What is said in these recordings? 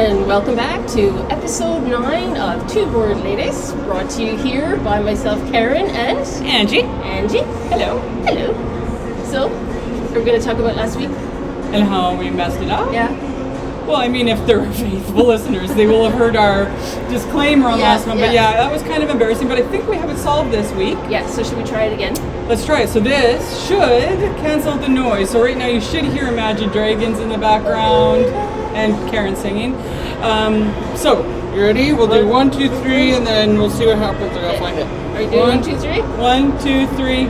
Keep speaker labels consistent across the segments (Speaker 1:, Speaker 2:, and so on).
Speaker 1: and welcome back to episode 9 of Two Bored Ladies, brought to you here by myself, Karen, and
Speaker 2: Angie.
Speaker 1: Hello. So, we're going to talk about last week.
Speaker 2: And how we messed it up?
Speaker 1: Yeah.
Speaker 2: Well, I mean, if they're faithful listeners, they will have heard our disclaimer on last one. But yeah, that was kind of embarrassing. But I think we have it solved this week.
Speaker 1: Yeah, so should we try it again?
Speaker 2: Let's try it. So this should cancel the noise. So right now you should hear Imagine Dragons in the background and Karen singing. So, you ready? We'll do 1, 2, 3, and then we'll see what happens. I gotta find it.
Speaker 1: Are you doing 1, 2, 3?
Speaker 2: 1, 2, 3.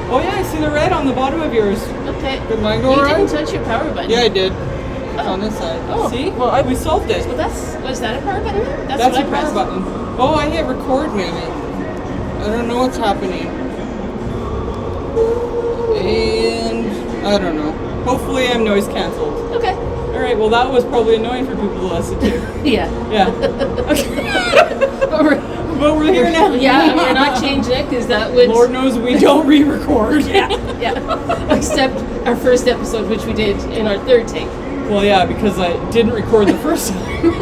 Speaker 2: Oh yeah, I see the red on the bottom of yours.
Speaker 1: Okay.
Speaker 2: Did mine go
Speaker 1: You
Speaker 2: around?
Speaker 1: didn't touch your power button.
Speaker 2: Yeah, I did. It's on this side.
Speaker 1: Oh.
Speaker 2: See? Well, we solved it.
Speaker 1: Well, was that a power button?
Speaker 2: That's
Speaker 1: what
Speaker 2: your
Speaker 1: I pressed.
Speaker 2: power button. Oh, I hit record maybe. I don't know what's happening. And I don't know. Hopefully I'm noise canceled.
Speaker 1: Okay.
Speaker 2: Alright, well that was probably annoying for people to listen to.
Speaker 1: Yeah.
Speaker 2: Yeah. Okay. But we're here now.
Speaker 1: Yeah, we're not changing it because that would...
Speaker 2: Lord knows we don't re-record.
Speaker 1: Yeah. Except our first episode, which we did in our third take.
Speaker 2: Well, yeah, because I didn't record the first time.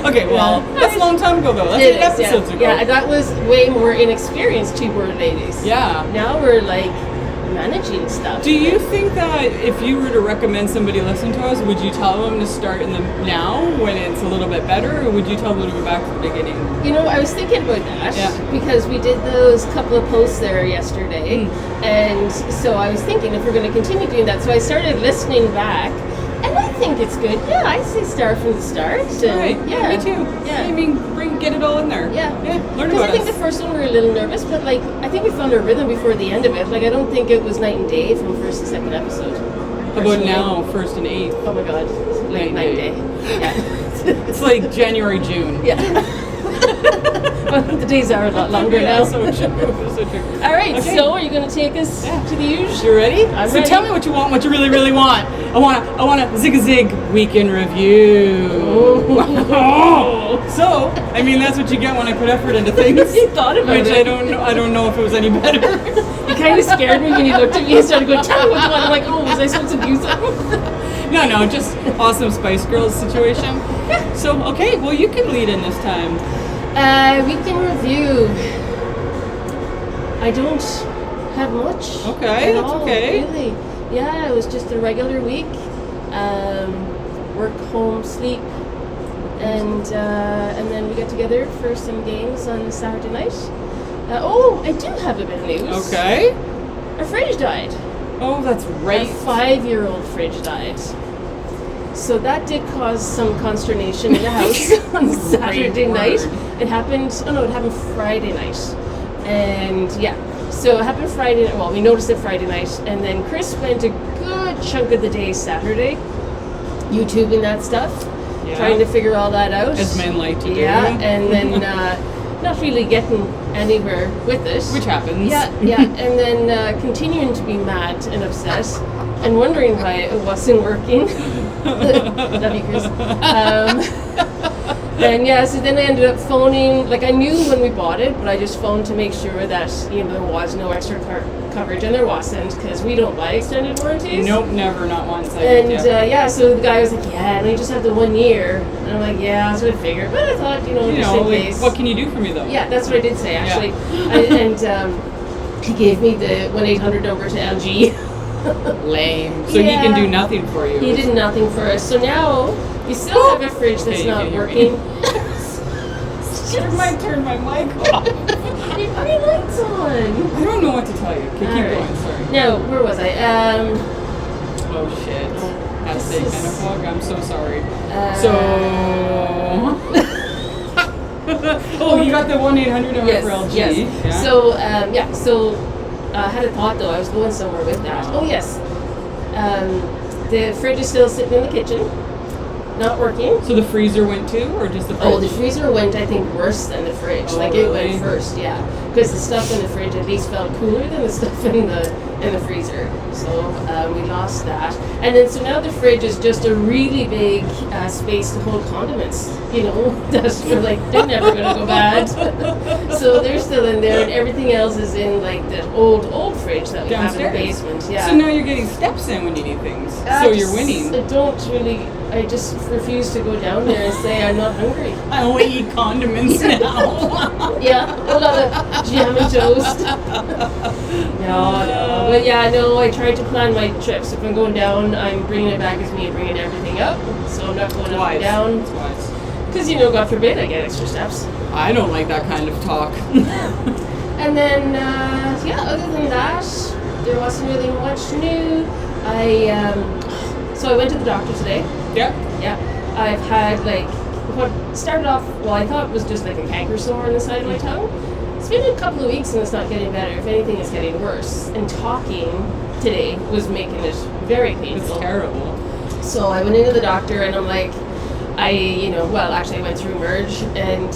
Speaker 2: Okay, well, that's a long time ago, though. That's 8 episodes ago.
Speaker 1: Yeah, that was way more inexperienced Two Bored Ladies.
Speaker 2: Yeah.
Speaker 1: Now we're, like, managing stuff.
Speaker 2: Do you think that if you were to recommend somebody listen to us, would you tell them to start in the now when it's a little bit better, or would you tell them to go back to the beginning?
Speaker 1: You know, I was thinking about that because we did those couple of posts there yesterday, and so I was thinking if we're going to continue doing that, so I started listening back, and I think it's good. Yeah, I say start from the start.
Speaker 2: Right. Yeah, me too.
Speaker 1: Yeah.
Speaker 2: I mean, get it all in there.
Speaker 1: Yeah.
Speaker 2: Learn about
Speaker 1: Because I think the first one we were a little nervous, but like I think we found our rhythm before the end of it. Like I don't think it was night and day from first and second episode.
Speaker 2: How about now, first and 8th?
Speaker 1: Oh my god, like night and day. Yeah.
Speaker 2: It's like January, June.
Speaker 1: Yeah. Well, the days are a lot longer now.
Speaker 2: So true. So true.
Speaker 1: All right, okay. So are you going to take us to the usual?
Speaker 2: You ready?
Speaker 1: I'm
Speaker 2: ready. Tell me what you want, what you really, really want. I want a zig week in review. So, I mean, that's what you get when I put effort into things.
Speaker 1: You thought about it.
Speaker 2: Which I don't know if it was any better.
Speaker 1: You kind of scared me when you looked at me and started going, tell me what you want. I'm like, oh, was I supposed to do something?
Speaker 2: No, just awesome Spice Girls situation. So, okay, well, you can lead in this time.
Speaker 1: Week in review. I don't have much.
Speaker 2: Okay, that's
Speaker 1: all,
Speaker 2: okay.
Speaker 1: Really. Yeah, it was just a regular week. Work, home, sleep, and then we got together for some games on Saturday night. I do have a bit of news.
Speaker 2: Okay.
Speaker 1: Our fridge died.
Speaker 2: Oh, that's right.
Speaker 1: Our 5-year-old fridge died. So that did cause some consternation in the house on Saturday night. It happened Friday night. And so it happened Friday night. Well, we noticed it Friday night. And then Chris spent a good chunk of the day Saturday YouTubing that stuff, trying to figure all that out.
Speaker 2: As men like to do.
Speaker 1: Yeah, and then not really getting anywhere with it.
Speaker 2: Which happens.
Speaker 1: Yeah, and then continuing to be mad and upset and wondering why it wasn't working. Love you, Chris. So then I ended up phoning, like I knew when we bought it, but I just phoned to make sure that, there was no extra coverage, and there wasn't, because we don't buy extended warranties.
Speaker 2: Nope, never, not once.
Speaker 1: So the guy was like, and we just have the 1 year. And I'm like, that's what I figured. But I thought, just in case.
Speaker 2: What can you do for me, though?
Speaker 1: Yeah, that's what I did say, actually. He gave me the 1-800 number to LG.
Speaker 2: Lame. So he can do nothing for you.
Speaker 1: He did nothing for us. So now we still have a fridge that's not working.
Speaker 2: Turn my mic off.
Speaker 1: You put your lights on.
Speaker 2: I don't know what to tell you. Okay, keep going. Sorry.
Speaker 1: Now, where was I?
Speaker 2: Oh shit. That's big menopause. I'm so sorry. You got the 1-800 number for LG.
Speaker 1: Yes.
Speaker 2: Yeah.
Speaker 1: So I had a thought though. I was going somewhere with that. Oh yes. The fridge is still sitting in the kitchen, not working.
Speaker 2: So the freezer went too, or just the fridge?
Speaker 1: Oh, the freezer went, I think, worse than the fridge. It went first, because the stuff in the fridge at least felt cooler than the stuff in the freezer. So we lost that, and then so now the fridge is just a really big space to hold condiments. That we're like they're never gonna go bad. So they're still in there, and everything else is in like the old fridge that we have in the basement. Yeah.
Speaker 2: So now you're getting steps in when you need things. So you're winning.
Speaker 1: I don't really. I just refuse to go down there and say I'm not hungry.
Speaker 2: I only eat condiments now.
Speaker 1: Yeah, a lot of jam and toast. No. But yeah, no, I tried to plan my trips. If I'm going down, I'm bringing it back as me and bringing everything up. So I'm not going up and down.
Speaker 2: It's wise.
Speaker 1: Because, God forbid, I get extra steps.
Speaker 2: I don't like that kind of talk.
Speaker 1: And then, other than that, there wasn't really much new. So I went to the doctor today.
Speaker 2: Yeah.
Speaker 1: Yeah. I've had what started off, I thought it was just like a canker sore on the side of my tongue. It's been a couple of weeks and it's not getting better. If anything, it's getting worse. And talking today was making it very painful.
Speaker 2: It's terrible.
Speaker 1: So I went into the doctor and I'm like, actually I went through Merge and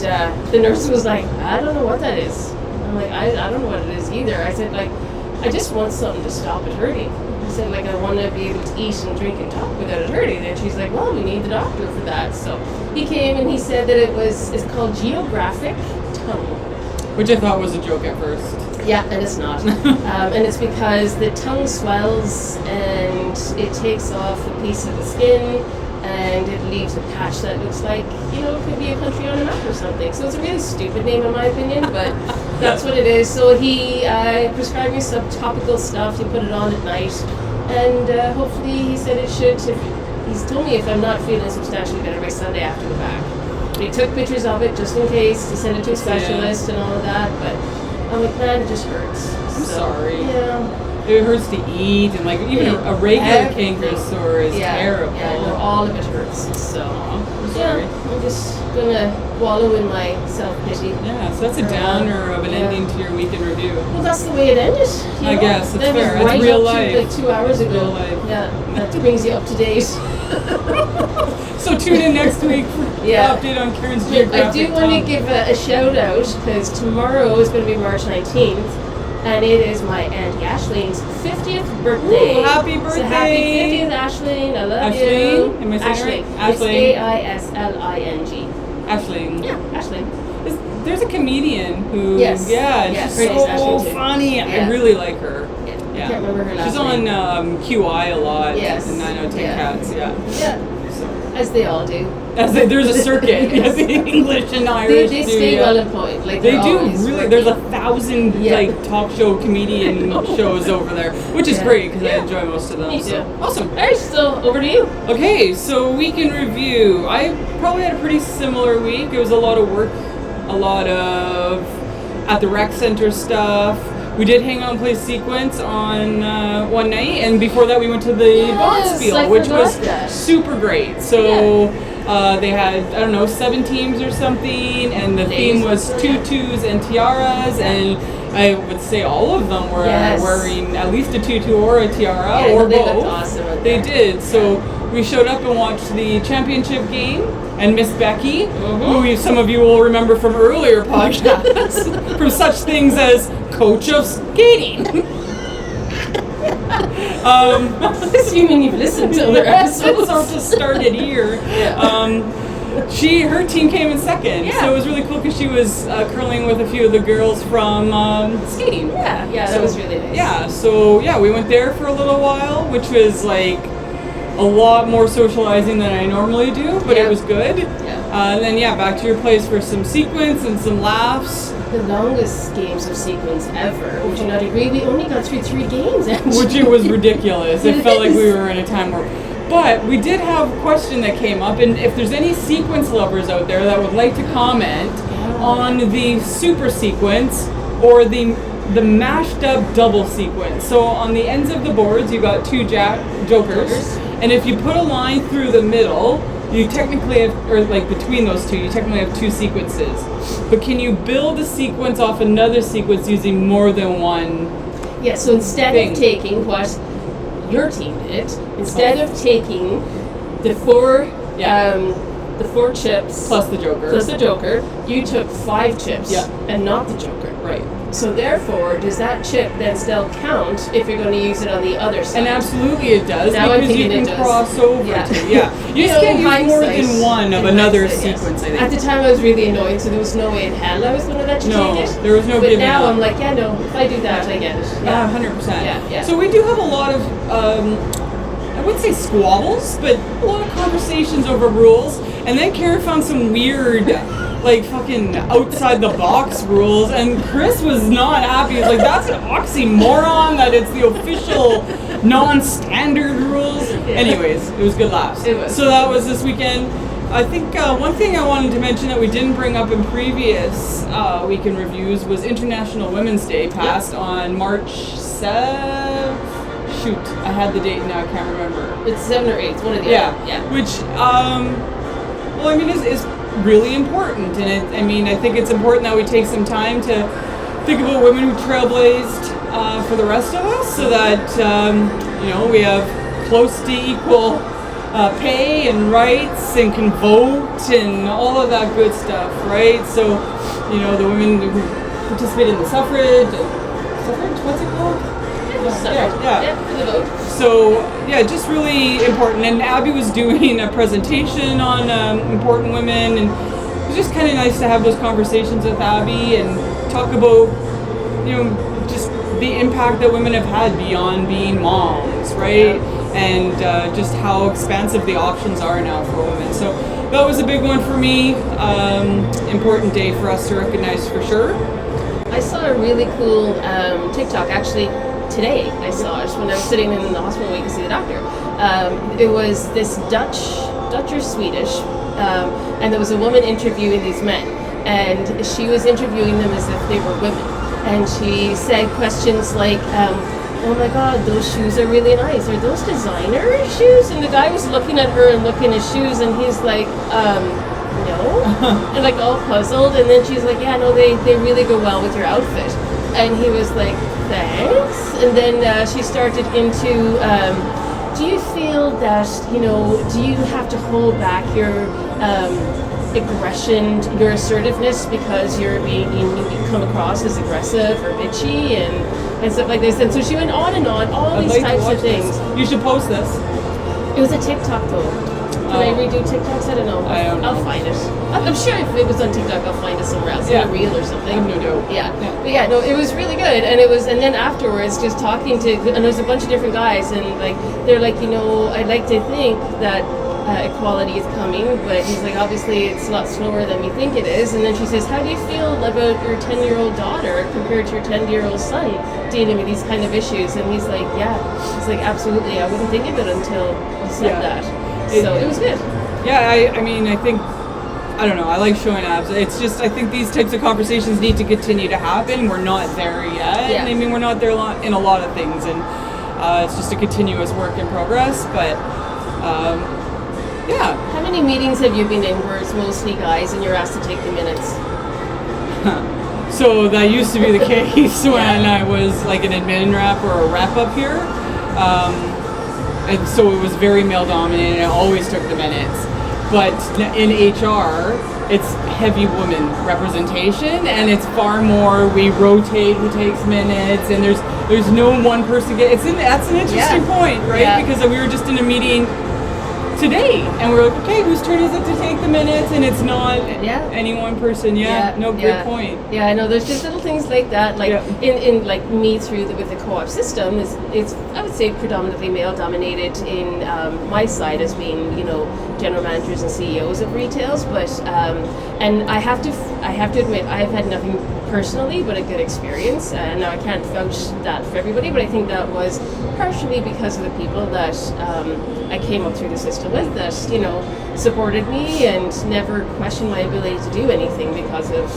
Speaker 1: the nurse was like, I don't know what that is. I'm like, I don't know what it is either. I said, I just want something to stop it hurting. I said, I want to be able to eat and drink and talk without it hurting. And she's like, well, we need the doctor for that. So he came and he said that it's called geographic tongue.
Speaker 2: Which I thought was a joke at first.
Speaker 1: Yeah, and it's not. And it's because the tongue swells and it takes off a piece of the skin and it leaves a patch that looks like, it could be a country on a map or something. So it's a really stupid name in my opinion, but that's what it is. So he prescribed me some topical stuff. He put it on at night. And hopefully he said it should. He's told me if I'm not feeling substantially better by Sunday after the back. He took pictures of it just in case to send it to a specialist and all of that. But I'm like, man, it just hurts.
Speaker 2: I'm sorry.
Speaker 1: Yeah.
Speaker 2: It hurts to eat, and even a regular canker sore is terrible.
Speaker 1: Yeah, no, all of it hurts. So,
Speaker 2: I'm sorry.
Speaker 1: I'm just gonna wallow in my self-pity.
Speaker 2: Yeah, so that's a downer of an ending to your weekend review.
Speaker 1: Well, that's the way it ended.
Speaker 2: I guess, it's
Speaker 1: that
Speaker 2: fair.
Speaker 1: Was right
Speaker 2: it's real
Speaker 1: up
Speaker 2: life.
Speaker 1: To, like 2 hours ago.
Speaker 2: Real life.
Speaker 1: Yeah, that brings you up to date.
Speaker 2: So tune in next week for an update on Karen's geographic
Speaker 1: I do want to give a shout out because tomorrow is going to be March 19th. And it is my Aunt Ashleen's 50th birthday.
Speaker 2: Ooh, happy birthday!
Speaker 1: So happy 50th, Ashleen. I love
Speaker 2: Ashleen?
Speaker 1: you.
Speaker 2: Am I saying
Speaker 1: Ashleen.
Speaker 2: right?
Speaker 1: It's
Speaker 2: Ashleen.
Speaker 1: Aisling.
Speaker 2: Ashleen.
Speaker 1: Yeah, Ashleen.
Speaker 2: There's a comedian who,
Speaker 1: yes,
Speaker 2: she's so funny.
Speaker 1: Yeah.
Speaker 2: I really like her.
Speaker 1: Yeah. I can't remember her last
Speaker 2: She's on QI a lot.
Speaker 1: Yes.
Speaker 2: And 9 out of 10 Cats,
Speaker 1: Yeah. As they all do.
Speaker 2: There's a circuit.
Speaker 1: Yes.
Speaker 2: English and Irish.
Speaker 1: They stay well employed.
Speaker 2: They do really.
Speaker 1: Working.
Speaker 2: There's 1,000 talk show comedian shows over there, which is great because I enjoy most of them.
Speaker 1: Me too.
Speaker 2: So. Awesome.
Speaker 1: All right, so over to you.
Speaker 2: Okay, so week in review. I probably had a pretty similar week. It was a lot of work, a lot of at the rec center stuff. We did hang out and play Sequence on one night, and before that we went to the Bonspiel, which was super great. So they had, 7 teams or something, and the theme was tutus and tiaras, and I would say all of them were wearing at least a tutu or a tiara, or
Speaker 1: they
Speaker 2: both.
Speaker 1: Looked awesome.
Speaker 2: They did. So we showed up and watched the championship game, and Miss Becky, who some of you will remember from earlier podcasts, from such things as coach of skating.
Speaker 1: Assuming you've listened to other episodes.
Speaker 2: Sort of started here. Her team came in second, so it was really cool because she was curling with a few of the girls from skating.
Speaker 1: That was really nice.
Speaker 2: Yeah, so we went there for a little while, which was a lot more socializing than I normally do, but it was good. And then back to your place for some Sequence and some laughs.
Speaker 1: The longest games of Sequence ever. Would you not agree? We only got through 3 games, actually.
Speaker 2: Which it was ridiculous. It felt like we were in a time warp. But we did have a question that came up, and if there's any Sequence lovers out there that would like to comment on the Super Sequence or the mashed up double Sequence. So on the ends of the boards, you got 2 jokers, and if you put a line through the middle, you technically have, or between those 2, you technically have 2 sequences. But can you build a sequence off another sequence using more than one?
Speaker 1: Yeah, so instead of taking what your team did, instead of taking the 4 chips
Speaker 2: plus the joker,
Speaker 1: you took 5 chips and not the joker.
Speaker 2: Right.
Speaker 1: So therefore, does that chip then still count if you're going to use it on the other side?
Speaker 2: And absolutely it does,
Speaker 1: Now I'm
Speaker 2: because you
Speaker 1: thinking
Speaker 2: can
Speaker 1: it does.
Speaker 2: cross over
Speaker 1: Yeah.
Speaker 2: to, you just can't use more than one of another sequence, I think.
Speaker 1: At the time I was really annoyed, so there was no way in hell I was going to let you take it.
Speaker 2: There was no
Speaker 1: But
Speaker 2: giving
Speaker 1: now
Speaker 2: up.
Speaker 1: I'm like, yeah, no, if I do that, I get it. Yeah,
Speaker 2: 100%.
Speaker 1: Yeah.
Speaker 2: So we do have a lot of, I wouldn't say squabbles, but a lot of conversations over rules. And then Karen found some weird, like fucking outside the box rules, and Chris was not happy. He's like, that's an oxymoron that it's the official non-standard rules. Anyways, it was good laughs.
Speaker 1: It was.
Speaker 2: So that was this weekend. I think one thing I wanted to mention that we didn't bring up in previous weekend reviews was International Women's Day passed on March 7th. Shoot, I had the date now, I can't remember.
Speaker 1: It's 7 or 8, one of the other. Yeah.
Speaker 2: Which, well, I mean, is really important. And I think it's important that we take some time to think about women who trailblazed for the rest of us, so that, we have close to equal pay and rights and can vote and all of that good stuff, right? So, the women who participate in the suffrage, what's it called?
Speaker 1: Yeah, for the vote.
Speaker 2: So, just really important. And Abby was doing a presentation on important women, and it was just kind of nice to have those conversations with Abby and talk about, just the impact that women have had beyond being moms, right? And just how expansive the options are now for women. So that was a big one for me. Important day for us to recognize for sure.
Speaker 1: I saw a really cool TikTok, actually today I saw it when I was sitting in the hospital waiting to see the doctor. It was this Dutch or Swedish, and there was a woman interviewing these men, and she was interviewing them as if they were women. And she said questions like, oh my god, those shoes are really nice. Are those designer shoes? And the guy was looking at her and looking at his shoes, and he's like, no. And like all puzzled. And then she's like, yeah, no, they really go well with your outfit. And he was like, thanks. And then she started into, do you feel that, do you have to hold back your aggression, your assertiveness, because you come across as aggressive or bitchy and stuff like this? And so she went on and on, all these types of things.
Speaker 2: This. You should post this.
Speaker 1: It was a TikTok though. Can I redo TikToks? I don't know. I'll find it. I'm sure if it was on TikTok, I'll find it somewhere else, in a reel or something.
Speaker 2: No doubt.
Speaker 1: Yeah. But yeah, no, it was really good, and then afterwards, just talking to, and there's a bunch of different guys, and like they're like, I'd like to think that equality is coming, but he's like, obviously it's a lot slower than we think it is. And then she says, how do you feel about your 10-year-old daughter compared to your 10-year-old son dealing with these kind of issues? And he's like, absolutely, I wouldn't think of it until you said that. So it was good.
Speaker 2: Yeah, I think, I don't know, I like showing abs. It's just, I think these types of conversations need to continue to happen. We're not there yet.
Speaker 1: Yeah.
Speaker 2: And we're not there in a lot of things, and it's just a continuous work in progress, but yeah.
Speaker 1: How many meetings have you been in where it's mostly guys and you're asked to take the minutes?
Speaker 2: So that used to be the case when I was like an admin rep or a rep up here. And so it was very male dominated, and I always took the minutes. But in HR, it's heavy woman representation, and it's far more, we rotate who takes minutes, and there's no one person that's an interesting point, right?
Speaker 1: Yeah.
Speaker 2: Because we were just in a meeting today, and we're like, okay, whose turn is it to take the minutes? And it's not any one person. Great point.
Speaker 1: Yeah, I know. There's just little things like that, like in like me with the co-op system it's I would say predominantly male dominated in my side as being general managers and CEOs of retails, but and I have to admit I have had nothing personally but a good experience, and now I can't vouch that for everybody, but I think that was partially because of the people that I came up through the system with, that supported me and never questioned my ability to do anything because of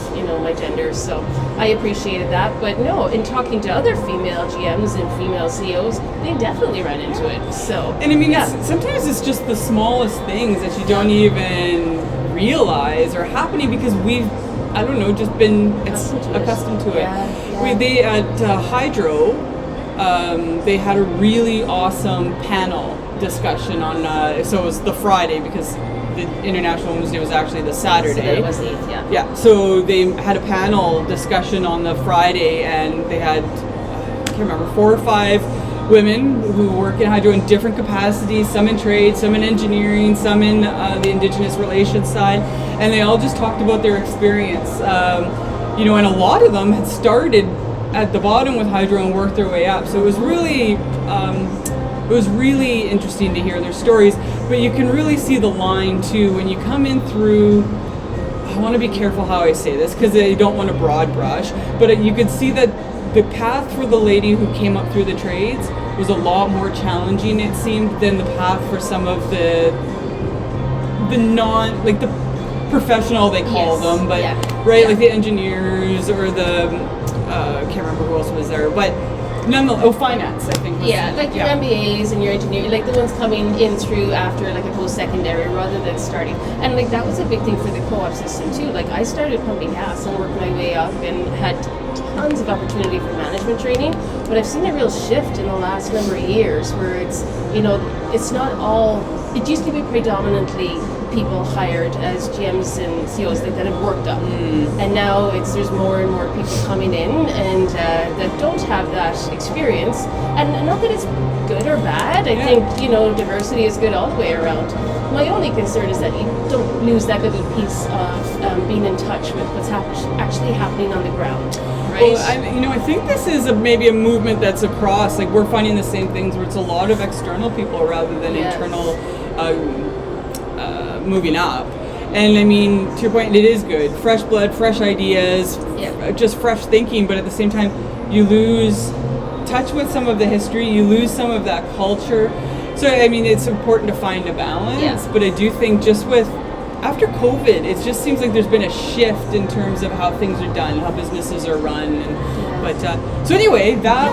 Speaker 1: my gender. So I appreciated that. But no, in talking to other female GMs and female CEOs, they definitely ran into it. So
Speaker 2: and sometimes it's just the smallest things that you don't even realize are happening because we've just been accustomed to it.
Speaker 1: Yeah.
Speaker 2: They at Hydro, they had a really awesome panel discussion on, so it was the Friday because the International Women's Day was actually the Saturday.
Speaker 1: So that was the 8th, yeah.
Speaker 2: Yeah, so they had a panel discussion on the Friday, and they had, I can't remember, 4 or 5 women who work in hydro in different capacities, some in trade, some in engineering, some in the Indigenous relations side, and they all just talked about their experience. And a lot of them had started at the bottom with hydro and worked their way up. So it was really interesting to hear their stories. But you can really see the line too when you come in through. I want to be careful how I say this because I don't want to broad brush, but you could see that the path for the lady who came up through the trades was a lot more challenging, it seemed, than the path for some of the professional, they call them, but like the engineers or the I can't remember who else was there, but finance, I think.
Speaker 1: Your MBAs and your engineering, like the ones coming in through after like a post-secondary rather than starting. And like that was a big thing for the co-op system too. Like I started pumping gas and worked my way up and had tons of opportunity for management training, but I've seen a real shift in the last number of years where it's, it's not all, it used to be predominantly people hired as GMs and CEOs that have worked up, and now there's more and more people coming in and that don't have that experience, and not that it's good or bad. I think diversity is good all the way around. My only concern is that you don't lose that little piece of being in touch with what's actually happening on the ground, right?
Speaker 2: Well, I think this is maybe a movement that's across, like we're finding the same things where it's a lot of external people rather than internal moving up. And I mean, to your point, it is good. Fresh blood, fresh ideas, just fresh thinking, but at the same time, you lose touch with some of the history, you lose some of that culture. So, I mean, it's important to find a balance, but I do think after COVID, it just seems like there's been a shift in terms of how things are done, how businesses are run. So anyway, that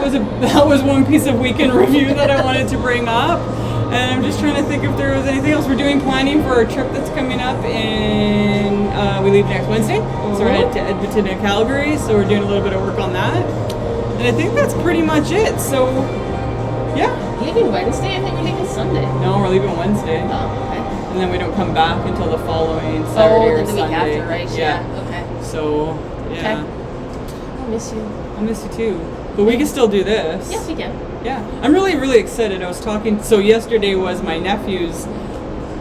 Speaker 2: was one piece of weekend review that I wanted to bring up. And I'm just trying to think if there was anything else. We're doing planning for our trip that's coming up we leave next Wednesday. So we're headed to Edmonton and Calgary. So we're doing a little bit of work on that. And I think that's pretty much it. So, yeah.
Speaker 1: Leaving Wednesday? I think we're leaving Sunday.
Speaker 2: No, we're leaving Wednesday.
Speaker 1: Oh, okay.
Speaker 2: And then we don't come back until the following Saturday or
Speaker 1: the
Speaker 2: Sunday.
Speaker 1: week after, right? Yeah. Okay.
Speaker 2: So, yeah.
Speaker 1: Okay. I'll miss you.
Speaker 2: I miss you too. But we can still do this.
Speaker 1: Yes, we can.
Speaker 2: Yeah. I'm really, really excited. I was talking, so yesterday was my nephew's,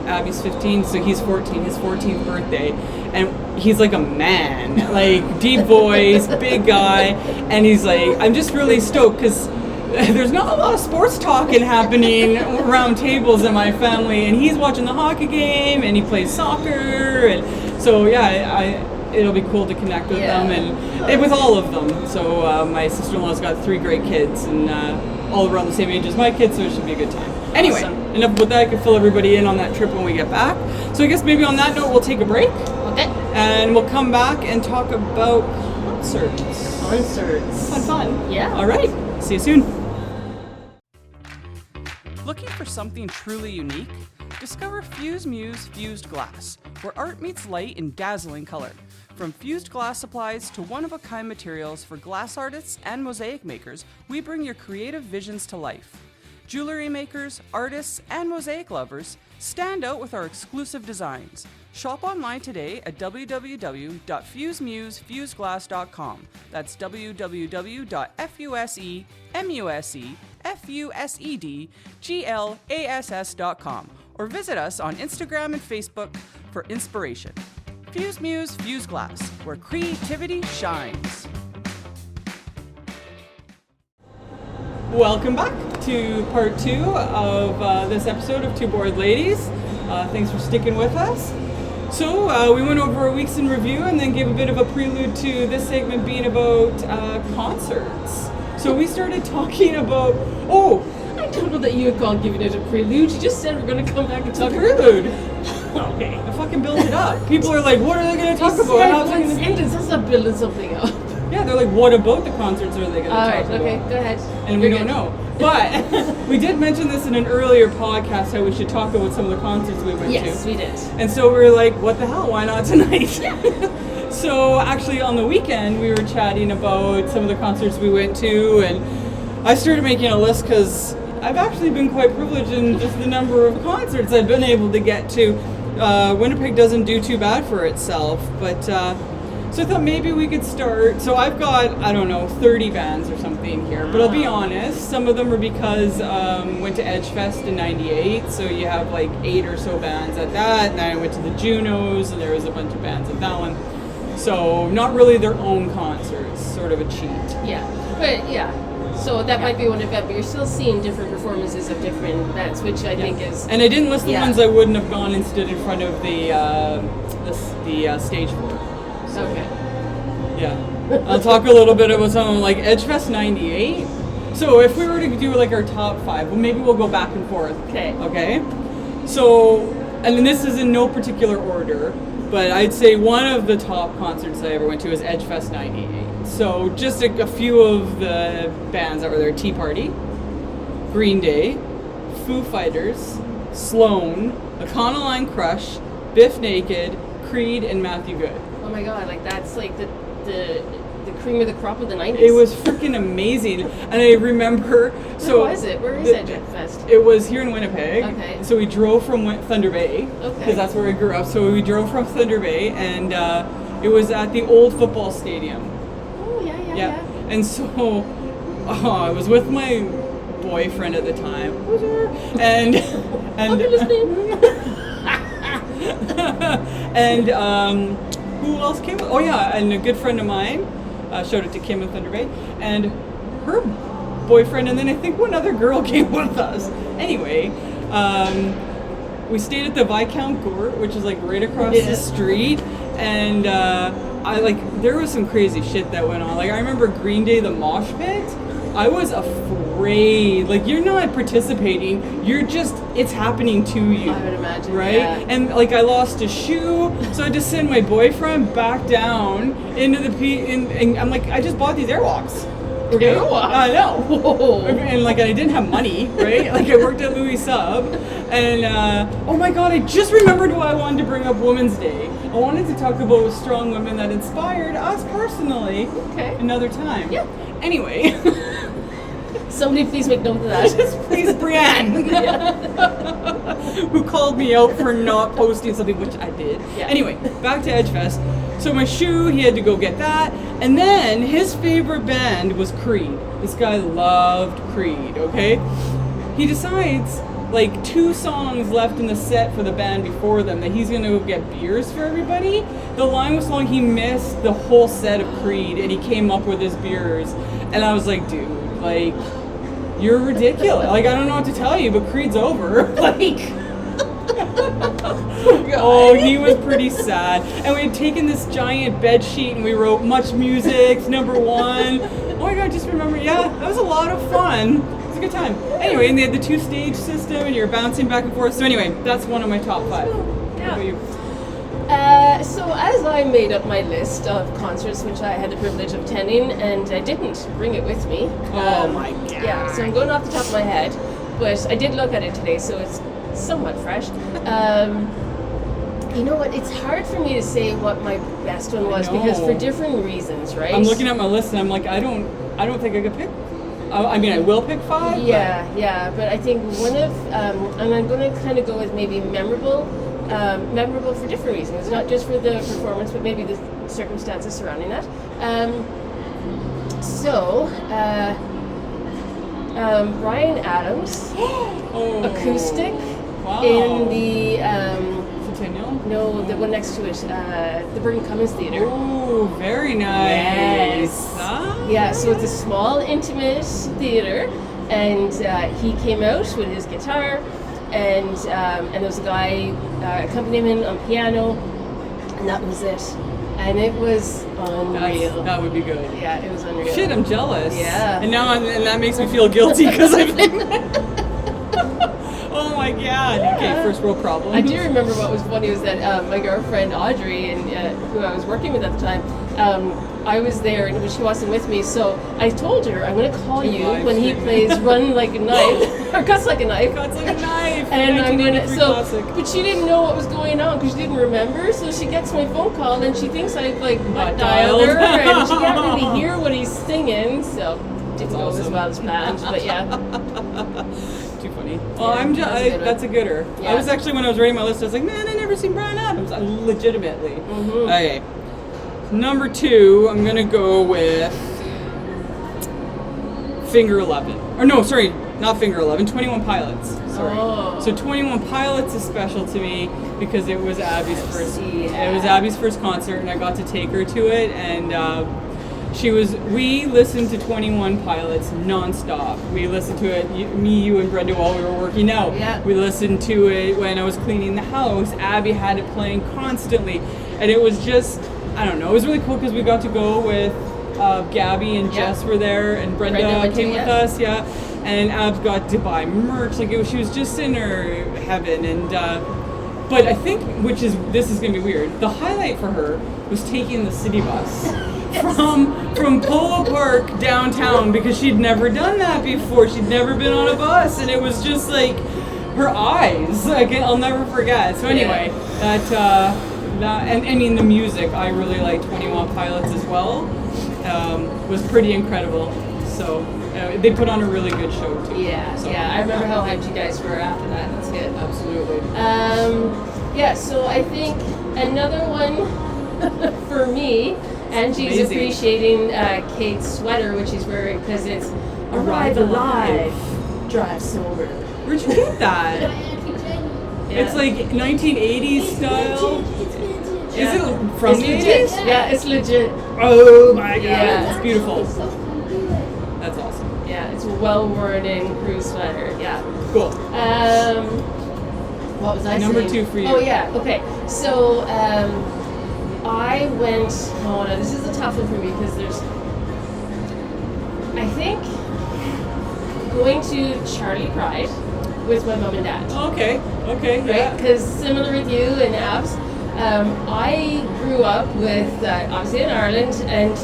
Speaker 2: Abby's 15, so he's 14, his 14th birthday. And he's like a man, like deep voice, big guy. And he's like, I'm just really stoked because there's not a lot of sports talking happening around tables in my family. And he's watching the hockey game and he plays soccer. And so, it'll be cool to connect with them and with all of them. So my sister-in-law's got 3 great kids and all around the same age as my kids, so it should be a good time. Anyway, enough with that. I can fill everybody in on that trip when we get back. So I guess maybe on that note, we'll take a break.
Speaker 1: Okay.
Speaker 2: And we'll come back and talk about concerts. Fun.
Speaker 1: Yeah.
Speaker 2: All right. See you soon. Looking for something truly unique? Discover Fuse Muse Fused Glass, where art meets light in dazzling color. From fused glass supplies to one-of-a-kind materials for glass artists and mosaic makers, we bring your creative visions to life. Jewelry makers, artists, and mosaic lovers stand out with our exclusive designs. Shop online today at www.fusemusefuseglass.com. That's www.fusemusefuseglass.com. Or visit us on Instagram and Facebook for inspiration. Fuse Muse Fuse Glass, where creativity shines. Welcome back to part 2 of this episode of Two Bored Ladies. Thanks for sticking with us. So we went over a week's in review and then gave a bit of a prelude to this segment being about concerts. So we started talking about,
Speaker 1: I don't know that you had called giving it a prelude. You just said we're going to come back and talk about
Speaker 2: prelude.
Speaker 1: Okay.
Speaker 2: I fucking built it up. People are like, what are they going to talk about?
Speaker 1: That's not building something up.
Speaker 2: Yeah, they're like, what about the concerts are they going to talk about?
Speaker 1: Okay, go ahead.
Speaker 2: And we don't know. But we did mention this in an earlier podcast, how we should talk about some of the concerts we went to.
Speaker 1: Yes, we did.
Speaker 2: And so we were like, what the hell, why not tonight?
Speaker 1: Yeah.
Speaker 2: So actually on the weekend, we were chatting about some of the concerts we went to, and I started making a list because I've actually been quite privileged in just the number of concerts I've been able to get to. Winnipeg doesn't do too bad for itself, but so I thought maybe we could start. So I've got, I don't know, 30 bands or something here, but I'll be honest, some of them are because went to Edgefest in '98, so you have like 8 or so bands at that, and then I went to the Junos, and there was a bunch of bands at that one. So not really their own concerts, sort of a cheat.
Speaker 1: Yeah, but yeah. So that might be one event, but you're still seeing different performances of different bands, which I think is.
Speaker 2: And I didn't list the ones I wouldn't have gone and stood in front of the stage for. So,
Speaker 1: okay.
Speaker 2: Yeah, I'll talk a little bit about something like Edgefest '98. So if we were to do like our top 5, well, maybe we'll go back and forth.
Speaker 1: Okay.
Speaker 2: Okay. So, and then this is in no particular order, but I'd say one of the top concerts I ever went to was Edgefest '98. So just a few of the bands that were there: Tea Party, Green Day, Foo Fighters, Sloan, Econoline Crush, Biff Naked, Creed, and Matthew Good.
Speaker 1: Oh my god, like that's like the cream of the crop of the 90s.
Speaker 2: It was freaking amazing. And I remember...
Speaker 1: Where was it? Where is Edgefest?
Speaker 2: It was here in Winnipeg.
Speaker 1: Okay.
Speaker 2: So we drove from Thunder Bay.
Speaker 1: Okay.
Speaker 2: Because that's where I grew up. So we drove from Thunder Bay, and it was at the old football stadium.
Speaker 1: Oh, yeah.
Speaker 2: And so I was with my boyfriend at the time. And... and who else came? Oh yeah, and a good friend of mine, showed it to Kim in Thunder Bay, and her boyfriend, and then I think one other girl came with us. Anyway, we stayed at the Viscount Gort, which is like right across the street, and there was some crazy shit that went on. Like I remember Green Day, the mosh pit. I was afraid. Like, you're not participating. You're just, it's happening to you.
Speaker 1: I would imagine,
Speaker 2: right?
Speaker 1: yeah.
Speaker 2: And, like, I lost a shoe, so I had to send my boyfriend back down into the and I'm like, I just bought these Airwalks. Okay?
Speaker 1: Airwalks?
Speaker 2: I know.
Speaker 1: Whoa.
Speaker 2: And, like, I didn't have money, right? Like, I worked at Louis Sub. And, oh my God, I just remembered why I wanted to bring up Women's Day. I wanted to talk about strong women that inspired us personally.
Speaker 1: Okay.
Speaker 2: Another time.
Speaker 1: Yeah.
Speaker 2: Anyway.
Speaker 1: Somebody please make note of that.
Speaker 2: Please, Brianne. Who called me out for not posting something, which I did.
Speaker 1: Yeah.
Speaker 2: Anyway, back to Edgefest. So my shoe, he had to go get that. And then his favorite band was Creed. This guy loved Creed, okay? He decides, like 2 songs left in the set for the band before them, that he's gonna go get beers for everybody. The line was long, he missed the whole set of Creed, and he came up with his beers. And I was like, dude, like, you're ridiculous. Like, I don't know what to tell you, but Creed's over. Like, oh, he was pretty sad. And we had taken this giant bed sheet and we wrote "Much Music" number 1. Oh my God, just remember, yeah, that was a lot of fun. It was a good time. Anyway, and they had the 2-stage system and you're bouncing back and forth. So anyway, that's one of my top 5.
Speaker 1: Yeah.
Speaker 2: What about you?
Speaker 1: So as I made up my list of concerts which I had the privilege of attending, and I didn't bring it with me.
Speaker 2: Oh my God.
Speaker 1: Yeah, so I'm going off the top of my head, but I did look at it today, so it's somewhat fresh. You know what? It's hard for me to say what my best one was because for different reasons, right?
Speaker 2: I'm looking at my list and I'm like, I don't think I could pick. I mean, I will pick 5.
Speaker 1: Yeah, but I think one of, and I'm going to kind of go with maybe memorable for different reasons, not just for the performance, but maybe the circumstances surrounding that. Bryan Adams, acoustic, in the
Speaker 2: Centennial?
Speaker 1: No, the one next to it, the Burton Cummins Theatre.
Speaker 2: Oh, very nice.
Speaker 1: Yes.
Speaker 2: Ah.
Speaker 1: Yeah, so it's a small, intimate theatre, and he came out with his guitar, and there was a guy accompanying him on piano, and that was it. And it was unreal.
Speaker 2: That would be good.
Speaker 1: Yeah, it was unreal.
Speaker 2: Shit, I'm jealous.
Speaker 1: Yeah.
Speaker 2: And now and that makes me feel guilty because I've been... Oh my God.
Speaker 1: Yeah.
Speaker 2: Okay, first world problem.
Speaker 1: I do remember what was funny was that my girlfriend Audrey, and who I was working with at the time, I was there and she wasn't with me, so I told her I'm going to call you when he plays "Run Like a Knife" or "Cuts Like a Knife."
Speaker 2: Cuts Like a Knife.
Speaker 1: And I'm gonna
Speaker 2: classic.
Speaker 1: but she didn't know what was going on because she didn't remember. So she gets my phone call and she thinks I like butt dialed her, and she can't really hear what he's singing. So didn't go as well as planned, but yeah.
Speaker 2: Too funny. Well, I'm
Speaker 1: good one.
Speaker 2: That's a gooder.
Speaker 1: Yeah.
Speaker 2: I was actually, when I was writing my list, I was like, man, I never seen Brian Adams. Legitimately.
Speaker 1: Mm-hmm.
Speaker 2: Okay. Number 2, I'm gonna go with Finger 11. Or no, sorry, not Finger 11. 21 Pilots. Sorry.
Speaker 1: Oh.
Speaker 2: So 21 Pilots is special to me because it was Abby's first.
Speaker 1: Yeah.
Speaker 2: It was Abby's first concert, and I got to take her to it, and we listened to 21 Pilots nonstop. We listened to it, you and Brenda, while we were working out.
Speaker 1: Yeah.
Speaker 2: We listened to it when I was cleaning the house. Abby had it playing constantly, and it was just, I don't know, it was really cool because we got to go with Gabby and Jess were there, and Brenda came with us, and Abs got to buy merch. Like, she was just in her heaven, and but I think, this is gonna be weird, the highlight for her was taking the city bus from Polo Park downtown, because she'd never done that before. She'd never been on a bus, and it was just like her eyes. I'll never forget. So anyway, and I mean the music. I really like 21 Pilots as well. Was pretty incredible. So they put on a really good show too.
Speaker 1: Yeah,
Speaker 2: So,
Speaker 1: I remember how hyped you guys were after that. That's good.
Speaker 2: Absolutely.
Speaker 1: So I think another one for me, Angie's appreciating Kate's sweater, which she's wearing, because it's Arrive Alive, Drive Sober.
Speaker 2: Where'd you get that?
Speaker 1: Yeah.
Speaker 2: It's like 1980s style.
Speaker 1: Yeah.
Speaker 2: Is it from
Speaker 1: It's
Speaker 2: the
Speaker 1: legit.
Speaker 2: 80s?
Speaker 1: Yeah, it's legit.
Speaker 2: Oh my god,
Speaker 1: Yeah.
Speaker 2: it's beautiful. That's awesome.
Speaker 1: Yeah, it's a well-worn in crew sweater. Yeah.
Speaker 2: Cool.
Speaker 1: What was I
Speaker 2: Number
Speaker 1: saying?
Speaker 2: 2 for you.
Speaker 1: Oh yeah. Okay. So I went. Oh no, this is a tough one for me because I think going to Charlie Pride with my mom and dad.
Speaker 2: Okay,
Speaker 1: Right?
Speaker 2: yeah.
Speaker 1: Because similar with you and Abs, I grew up with obviously in Ireland, and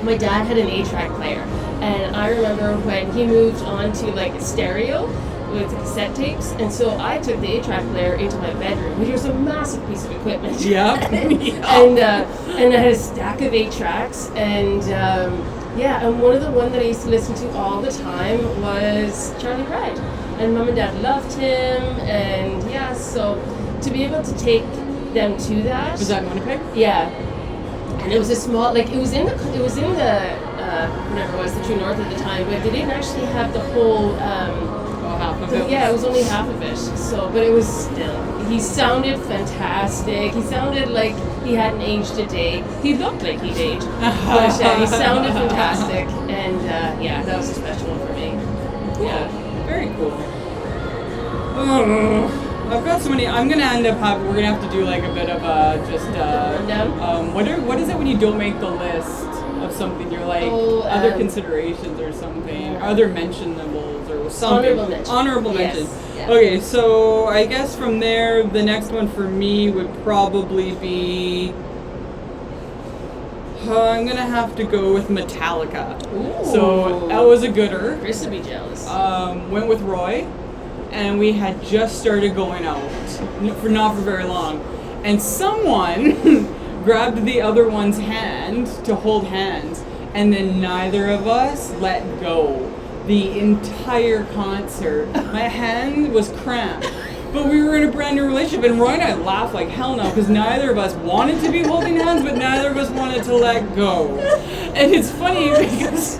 Speaker 1: my dad had an 8-track player, and I remember when he moved on to like a stereo with cassette tapes, and so I took the 8-track player into my bedroom, which was a massive piece of equipment.
Speaker 2: Yeah.
Speaker 1: and I had a stack of 8 tracks, and and one of the ones that I used to listen to all the time was Charlie Pride, and Mom and Dad loved him, and so to be able to take them to that.
Speaker 2: Was that in Winnipeg?
Speaker 1: Yeah, and it was a small, like it was in the whatever it was, the True North at the time, but they didn't actually have the whole.
Speaker 2: Half of it.
Speaker 1: Yeah, it was only half of it. So, but it was still. He sounded fantastic. He sounded like he hadn't aged a day. He looked like he'd aged, but he sounded fantastic. And that was a special one for me.
Speaker 2: Cool.
Speaker 1: Yeah.
Speaker 2: Very cool. Oh, I've got so many. I'm gonna end up we're gonna have to do like a bit of
Speaker 1: rundown.
Speaker 2: What is it when you don't make the list of something? You're like other considerations or something, other mentionables or something. Honorable mention.
Speaker 1: Yeah.
Speaker 2: Okay, so I guess from there, the next one for me would probably be. I'm gonna have to go with Metallica.
Speaker 1: Ooh.
Speaker 2: So that was a gooder.
Speaker 1: Chris would be jealous.
Speaker 2: Went with Roy, and we had just started going out not for very long, and someone grabbed the other one's hand to hold hands, and then neither of us let go the entire concert. My hand was cramped. But we were in a brand new relationship, and Roy and I laughed like hell no, because neither of us wanted to be holding hands, but neither of us wanted to let go. And it's funny because,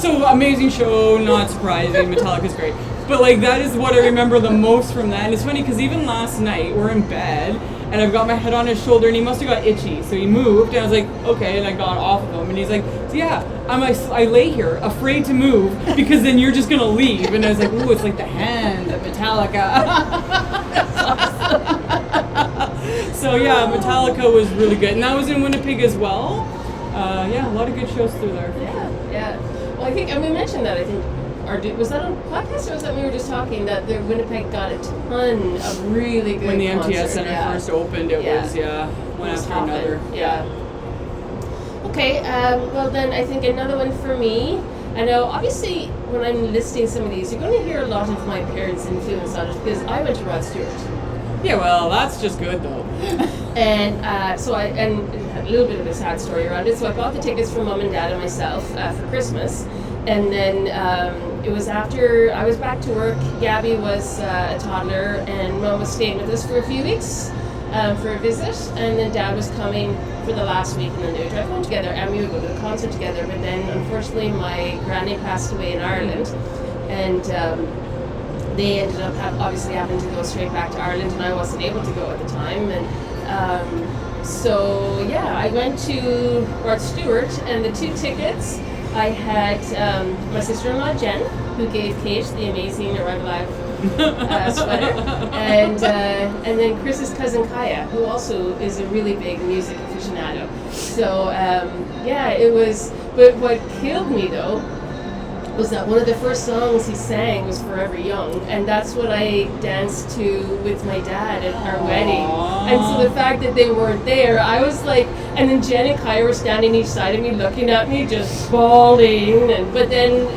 Speaker 2: so amazing show, not surprising, Metallica's great. But like that is what I remember the most from that. And it's funny because even last night, we're in bed, and I've got my head on his shoulder, and he must have got itchy. So he moved, and I was like, okay, and I got off of him, and he's like, yeah, I lay here, afraid to move, because then you're just gonna leave. And I was like, ooh, it's like the hand of Metallica. So yeah, Metallica was really good, and that was in Winnipeg as well. A lot of good shows through there.
Speaker 1: Yeah. Well, I think, and we mentioned that, I think, was that on podcast, or was that we were just talking that the Winnipeg got a ton of really good
Speaker 2: When the MTS
Speaker 1: concerts.
Speaker 2: Center first opened, it was, one after another.
Speaker 1: Yeah. Okay, well then I think another one for me, I know obviously when I'm listing some of these, you're going to hear a lot of my parents' influence on it, because I went to Rod Stewart.
Speaker 2: Yeah, well, that's just good though.
Speaker 1: And had a little bit of a sad story around it. So I bought the tickets for Mum and Dad and myself for Christmas. And then it was after I was back to work. Gabby was a toddler, and Mum was staying with us for a few weeks for a visit. And then Dad was coming for the last week, and then they would drive home together, and we would go to the concert together. But then, unfortunately, my granny passed away in Ireland, and they ended up obviously having to go straight back to Ireland, and I wasn't able to go at the time. And so, yeah, I went to Rod Stewart, and the 2 tickets, I had my sister-in-law Jen, who gave Kate the amazing Arrive Alive sweater, and then Chris's cousin Kaya, who also is a really big music aficionado. So yeah, it was. But what killed me though was that one of the first songs he sang was Forever Young, and that's what I danced to with my dad at our wedding. And so the fact that they weren't there, I was like, and then Jen and Kai were standing each side of me looking at me just bawling, but then,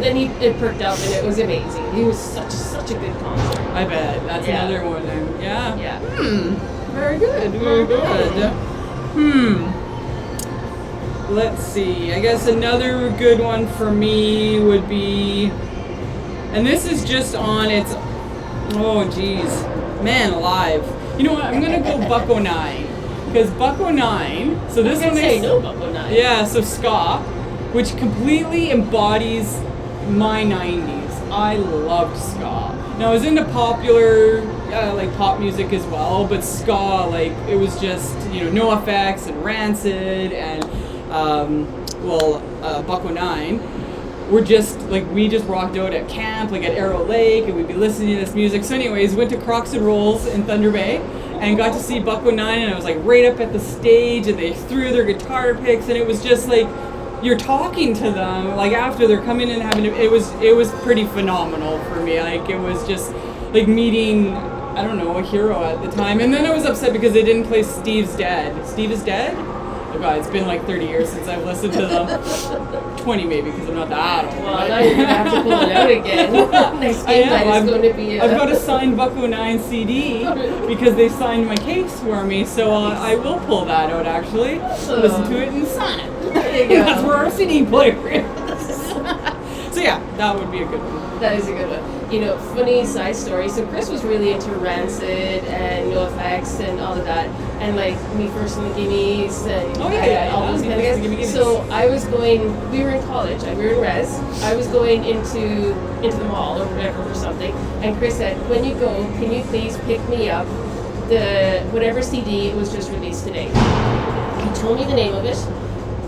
Speaker 1: then it perked up and it was amazing. He was such a good concert.
Speaker 2: I bet. That's another one then. Yeah.
Speaker 1: Yeah.
Speaker 2: Very good. Very good. Let's see. I guess another good one for me would be, and this is just on its, oh geez, man alive. You know what? I'm gonna go Buck 09, because Buck 09. So this one is
Speaker 1: Buck 09.
Speaker 2: Yeah. So ska, which completely embodies my 90s. I loved ska. Now I was into popular, like pop music as well, but ska, like it was just No Effects and Rancid and Buck 09 were just like, we just rocked out at camp, like at Arrow Lake, and we'd be listening to this music. So anyways, went to Crocs and Rolls in Thunder Bay and got to see Buck 09, and I was like right up at the stage, and they threw their guitar picks, and it was just like, you're talking to them like after they're coming and having it was pretty phenomenal for me. Like it was just like meeting, I don't know, a hero at the time. And then I was upset because they didn't play Steve's Dead. Steve is Dead? Oh God, it's been like 30 years since I've listened to them. 20 maybe, because I'm not that old.
Speaker 1: Well, now you're going to have to pull it out again. Next game night is going to be
Speaker 2: I've got a signed Buck 09 CD because they signed my case for me, so I will pull that out actually. Listen to it and sign it.
Speaker 1: There you go.
Speaker 2: That's where our CD player is. So yeah, that would be a good one.
Speaker 1: That is a good one. Funny side story. So Chris was really into Rancid and No Effects and all of that, and like Me First and the Gimmies and all those kind of guys. So I was going. We were in college. We were in res. I was going into the mall or whatever for something, and Chris said, "When you go, can you please pick me up the whatever CD was just released today?" He told me the name of it.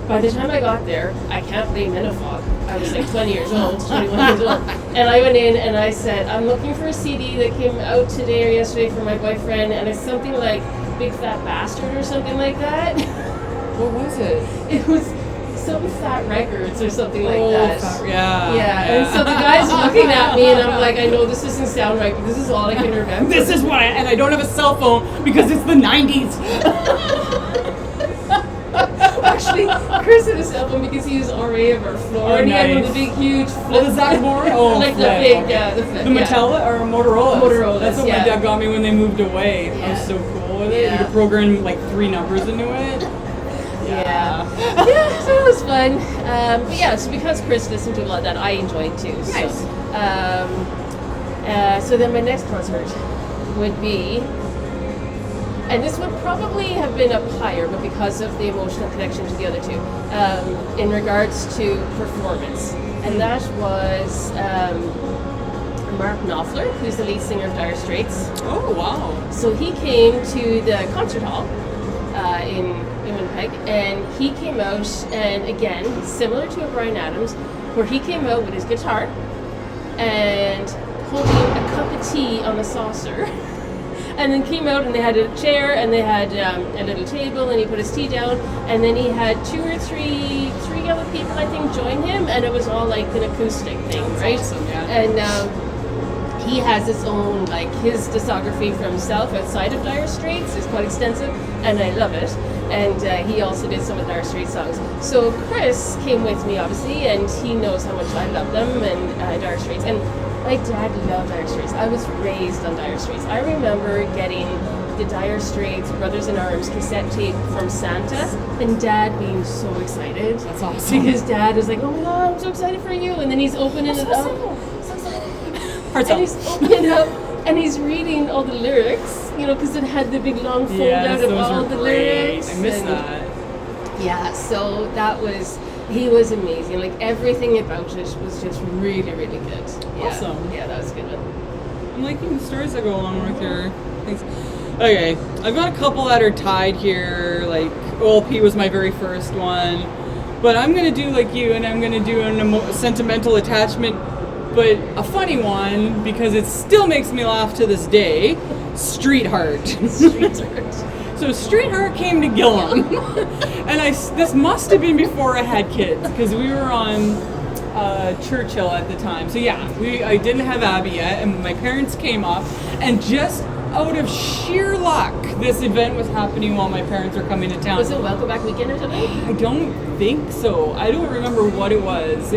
Speaker 1: By the time I got there, I can't blame Menafog. I was like 20 years old, 21 years old. And I went in and I said, I'm looking for a CD that came out today or yesterday for my boyfriend, and it's something like Big Fat Bastard or something like that.
Speaker 2: What was it?
Speaker 1: It was some Fat Records or something like that.
Speaker 2: Yeah.
Speaker 1: And so the guy's looking at me, and I'm like, I know this doesn't sound right, but this is all I can remember.
Speaker 2: This is what and I don't have a cell phone because it's the 90s.
Speaker 1: Actually, Chris had a cell phone because he was RA of our floor, and he had one of the big, huge flip.
Speaker 2: The Zach Moore? Oh,
Speaker 1: like
Speaker 2: flip.
Speaker 1: The big, the flip.
Speaker 2: The Mattel or Motorola?
Speaker 1: Motorola.
Speaker 2: That's what my dad got me when they moved away.
Speaker 1: Yeah.
Speaker 2: I was so cool with it. You could program like 3 numbers into it.
Speaker 1: Yeah, so it was fun. But yeah, so because Chris listened to a lot of that, I enjoyed too.
Speaker 2: Nice.
Speaker 1: So then my next concert would be, and this would probably have been up higher, but because of the emotional connection to the other two, in regards to performance. And that was Mark Knopfler, who's the lead singer of Dire Straits.
Speaker 2: Oh, wow.
Speaker 1: So he came to the concert hall in Winnipeg, and he came out, and again, similar to a Bryan Adams, where he came out with his guitar and holding a cup of tea on a saucer. And then came out, and they had a chair, and they had a little table, and he put his tea down, and then he had 2 or 3 other people, I think, join him, and it was all like an acoustic thing, right?
Speaker 2: Awesome, yeah.
Speaker 1: And he has his own, like, his discography for himself outside of Dire Straits is quite extensive, and I love it. And he also did some of Dire Straits songs. So Chris came with me, obviously, and he knows how much I love them and Dire Straits. And my dad loved Dire Straits. I was raised on Dire Straits. I remember getting the Dire Straits Brothers in Arms cassette tape from Santa, and Dad being so excited.
Speaker 2: That's awesome.
Speaker 1: Because Dad was like, oh my God, I'm so excited for you. And then he's opening it up. So excited. And he's opening it up, and he's reading all the lyrics, you know, because it had the big long fold out of all the lyrics.
Speaker 2: I missed that.
Speaker 1: Yeah, so he was amazing. Like, everything about it was just really, really good. Yeah.
Speaker 2: Awesome.
Speaker 1: Yeah, that was a good one.
Speaker 2: I'm liking the stories that go along with your things. Okay, I've got a couple that are tied here. Like, OLP was my very first one. But I'm going to do like you, and I'm going to do a sentimental attachment, but a funny one, because it still makes me laugh to this day. Streetheart. Streetheart. So Streetheart came to Gillam. And this must have been before I had kids, because we were on Churchill at the time. So yeah, I didn't have Abby yet, and my parents came up, and just out of sheer luck, this event was happening while my parents were coming to town.
Speaker 1: Was it Welcome Back Weekend or something?
Speaker 2: I don't think so. I don't remember what it was.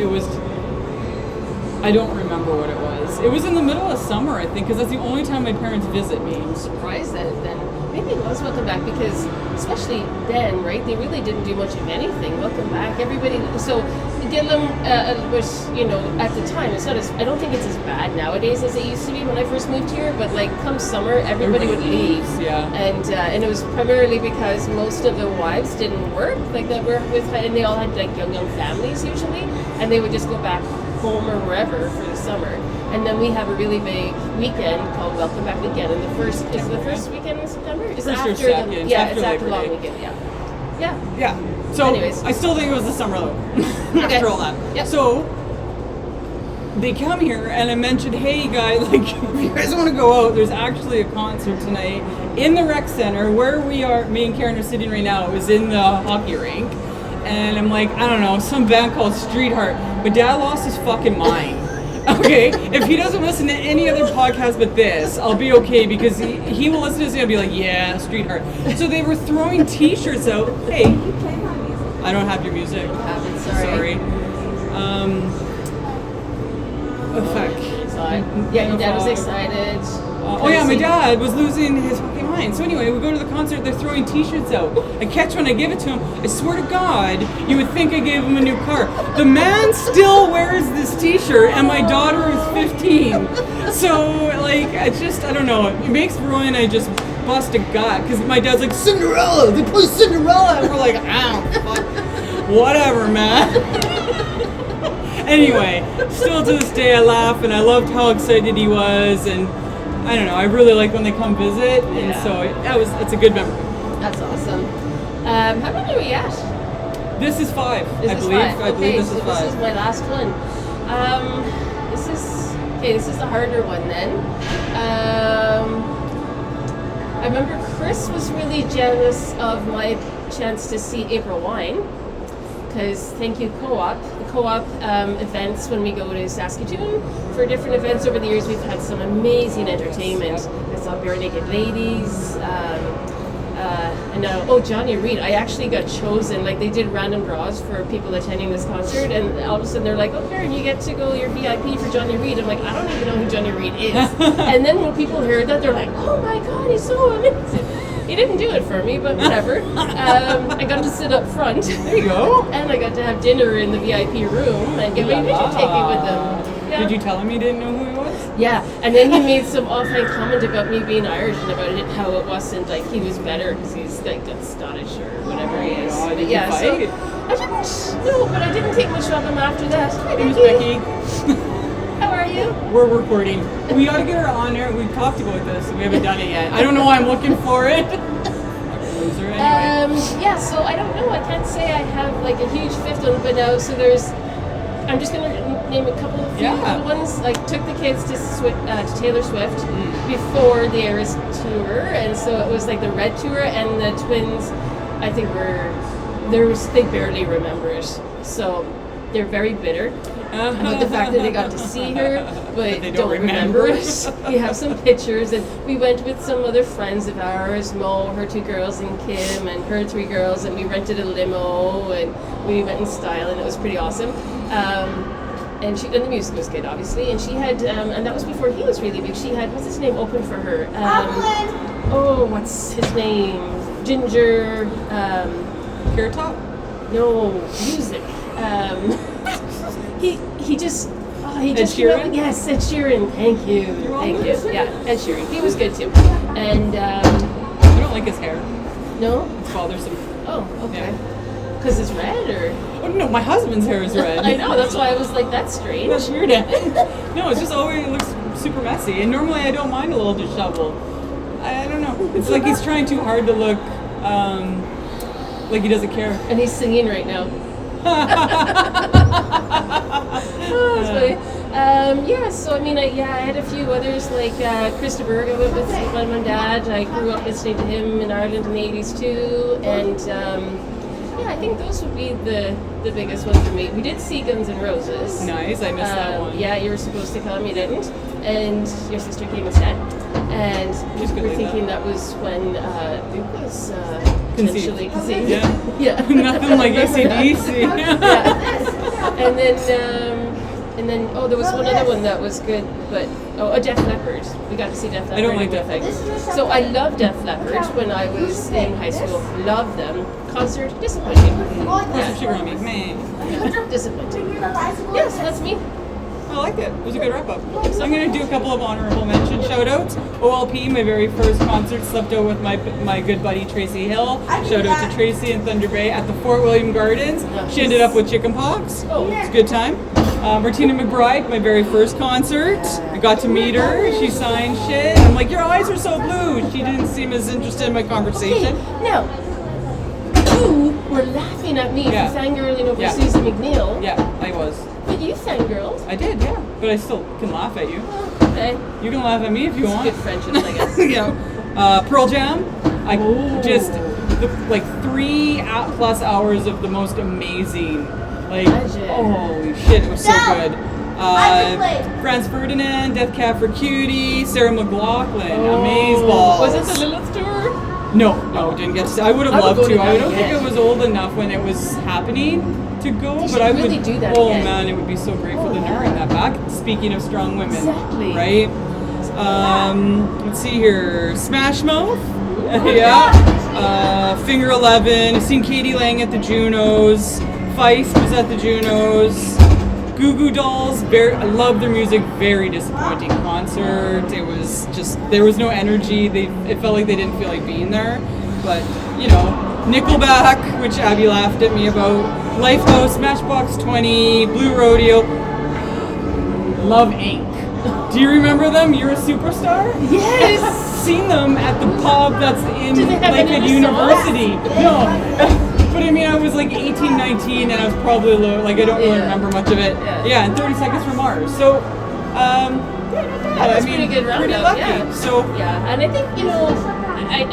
Speaker 2: I don't remember what it was. It was in the middle of summer, I think, because that's the only time my parents visit me.
Speaker 1: I'm surprised that then. Maybe it was Welcome Back, because especially then, right, they really didn't do much of anything. Welcome Back, everybody. So Gillam was, you know, at the time, it's not as, I don't think it's as bad nowadays as it used to be when I first moved here, but like come summer, everybody would leave.
Speaker 2: Yeah.
Speaker 1: And it was primarily because most of the wives didn't work, like that were with, and they all had like young families usually, and they would just go back home or wherever for the summer. And then we have a really big weekend called Welcome Back Weekend, and is it the first weekend in September? It's
Speaker 2: first
Speaker 1: after
Speaker 2: or second.
Speaker 1: it's after long weekend,
Speaker 2: Yeah. So
Speaker 1: anyways.
Speaker 2: I still think it was the summer though. After all that.
Speaker 1: Yep.
Speaker 2: So they come here, and I mentioned, hey guys, like, if you guys want to go out, there's actually a concert tonight in the rec center where we are. Me and Karen are sitting right now. It was in the hockey rink, and I'm like, I don't know, some band called Streetheart. My dad lost his fucking mind. Okay, if he doesn't listen to any other podcast but this, I'll be okay, because he will listen to this and he'll be like, yeah, Streetheart. So they were throwing t-shirts out. Hey, I don't have your music. Sorry. Oh, fuck.
Speaker 1: Yeah, your dad was excited.
Speaker 2: My dad was losing his fucking mind. So anyway, we go to the concert, they're throwing t-shirts out. I catch one, I give it to him. I swear to God, you would think I gave him a new car. The man still wears this t-shirt, and my daughter is 15. So, like, I don't know. It makes Roy and I just bust a gut, because my dad's like, Cinderella! They play Cinderella! And we're like, ow, fuck. Whatever, man. Anyway, still to this day I laugh, and I loved how excited he was, and I don't know, I really like when they come visit, and so it's a good memory.
Speaker 1: That's awesome. How many are we at?
Speaker 2: This is 5, I believe. I believe this is 5.
Speaker 1: This is my last one. This is the harder one then. I remember Chris was really jealous of my chance to see April Wine, because thank you Co-op. The Co-op events when we go to Saskatoon for different events over the years, we've had some amazing entertainment. I saw Bare Naked Ladies, and Johnny Reid. I actually got chosen, like they did random draws for people attending this concert, and all of a sudden they're like, oh Karen, you get to go, your VIP for Johnny Reid. I'm like, I don't even know who Johnny Reid is. And then when people heard that, they're like, oh my God, he's so amazing. He didn't do it for me, but whatever. I got to sit up front.
Speaker 2: There you go.
Speaker 1: And I got to have dinner in the VIP room and get my picture taken with them. Yeah.
Speaker 2: Did you tell him you didn't know who he was?
Speaker 1: Yeah, and then he made some offhand comment about me being Irish and about it, how it wasn't like he was better because he's like Scottish or whatever he is.
Speaker 2: Oh,
Speaker 1: but yeah, so I didn't take much of him after that. Hi,
Speaker 2: Becky.
Speaker 1: How are you?
Speaker 2: We're recording. We ought to get her on there. We've talked about this. We haven't done it yet. I don't know why I'm looking for it. Loser, anyway.
Speaker 1: So I don't know. I can't say I have like a huge fifth one, but no. So I'm just going to name a couple of few ones. Like took the kids to Taylor Swift before the Eras tour, and so it was like the Red tour, and the twins, I think they barely remember it. So they're very bitter about the fact that they got to see her, but they don't remember it. We have some pictures, and we went with some other friends of ours, Mo, her 2 girls, and Kim, and her 3 girls, and we rented a limo, and we went in style, and it was pretty awesome. And the music was good, obviously, and she had, and that was before he was really big, she had, what's his name, open for her? oh, what's his name? Ginger.
Speaker 2: Carrot Top?
Speaker 1: No, music. He just. Oh, he
Speaker 2: Ed
Speaker 1: just
Speaker 2: Sheeran?
Speaker 1: Yes, Ed Sheeran. Thank you. Thank you. Yeah, Ed Sheeran. He was good too. And
Speaker 2: I don't like his hair.
Speaker 1: no.
Speaker 2: It's bothersome.
Speaker 1: Oh, okay.
Speaker 2: Yeah.
Speaker 1: Because it's red, or
Speaker 2: Oh no, my husband's hair is red.
Speaker 1: I know. That's why I was like, that's strange.
Speaker 2: That's weird. No, it's just always looks super messy. And normally I don't mind a little disheveled. I don't know. It's like he's trying too hard to look like he doesn't care.
Speaker 1: And he's singing right now. Oh, that's funny. Yeah, so I mean, I had a few others like Krista Berg. I went with my mom and dad. I grew up listening to him in Ireland in the 80s too. And yeah, I think those would be the biggest ones for me. We did see Guns N' Roses.
Speaker 2: Nice, I missed that one.
Speaker 1: Yeah, you were supposed to come, you didn't. And your sister came instead. And we were thinking that was when it was potentially conceived.
Speaker 2: Yeah.
Speaker 1: Yeah.
Speaker 2: Nothing like AC/DC.
Speaker 1: Yeah. And then there was one other one that was good, but Def Leppard. We got to see Def Leppard.
Speaker 2: I don't like Def Leppard.
Speaker 1: So I loved Def Leppard when I was in high school. Loved them. Concert, disappointing.
Speaker 2: What's sugar on me? Man.
Speaker 1: Disappointing. Yeah, so that's me.
Speaker 2: I liked it. It was a good wrap up. So I'm going to do a couple of honorable mention shout outs. OLP, my very first concert, slept out with my good buddy Tracy Hill. Shout out to Tracy in Thunder Bay at the Fort William Gardens. She ended up with chickenpox.
Speaker 1: Oh.
Speaker 2: It's a good time. Martina McBride, my very first concert. I got to meet her. She signed shit. I'm like, your eyes are so blue. She didn't seem as interested in my conversation.
Speaker 1: Okay, now, you were laughing at me
Speaker 2: Yeah.
Speaker 1: for fangirling over
Speaker 2: Yeah.
Speaker 1: Susan McNeil.
Speaker 2: Yeah, I was.
Speaker 1: But you fangirled.
Speaker 2: I did, yeah. But I still can laugh at you.
Speaker 1: Okay.
Speaker 2: You can laugh at me if you want.
Speaker 1: Good friendships, I guess.
Speaker 2: Yeah. Pearl Jam. I just like 3+ hours of the most amazing. Like,
Speaker 1: Legend.
Speaker 2: holy shit, it was so good. Franz Ferdinand, Death Cab for Cutie, Sarah McLachlan, Amazeballs.
Speaker 1: Was it the Lilith tour?
Speaker 2: No, didn't get to see. I would have
Speaker 1: I would
Speaker 2: loved
Speaker 1: go to
Speaker 2: to. I
Speaker 1: that
Speaker 2: don't think
Speaker 1: again.
Speaker 2: I was old enough when it was happening to go,
Speaker 1: They
Speaker 2: but I
Speaker 1: should
Speaker 2: would
Speaker 1: really do that
Speaker 2: Oh
Speaker 1: again.
Speaker 2: man, it would be so great for them to bring that back. Speaking of strong women,
Speaker 1: Exactly.
Speaker 2: right? Let's see here. Smash Mouth. Yeah. Finger 11. I've seen Katie Lang at the Junos. Feist was at the Junos. Goo Goo Dolls. I love their music. Very disappointing concert. It was just, there was no energy. It felt like they didn't feel like being there. But, you know, Nickelback, which Abby laughed at me about. Lifehouse, Matchbox 20, Blue Rodeo. Love Inc. Do you remember them? You're a Superstar?
Speaker 1: Yes!
Speaker 2: Seen them at the pub that's in
Speaker 1: Did they have any
Speaker 2: Lakehead
Speaker 1: of the
Speaker 2: University. No. But I mean, I was like 18, 19, and I was probably low. Like, I don't really remember much of it. Yeah, and 30 Seconds from Mars. So,
Speaker 1: That's pretty good roundup.
Speaker 2: Pretty lucky.
Speaker 1: Yeah.
Speaker 2: So,
Speaker 1: yeah, and I think, you know, I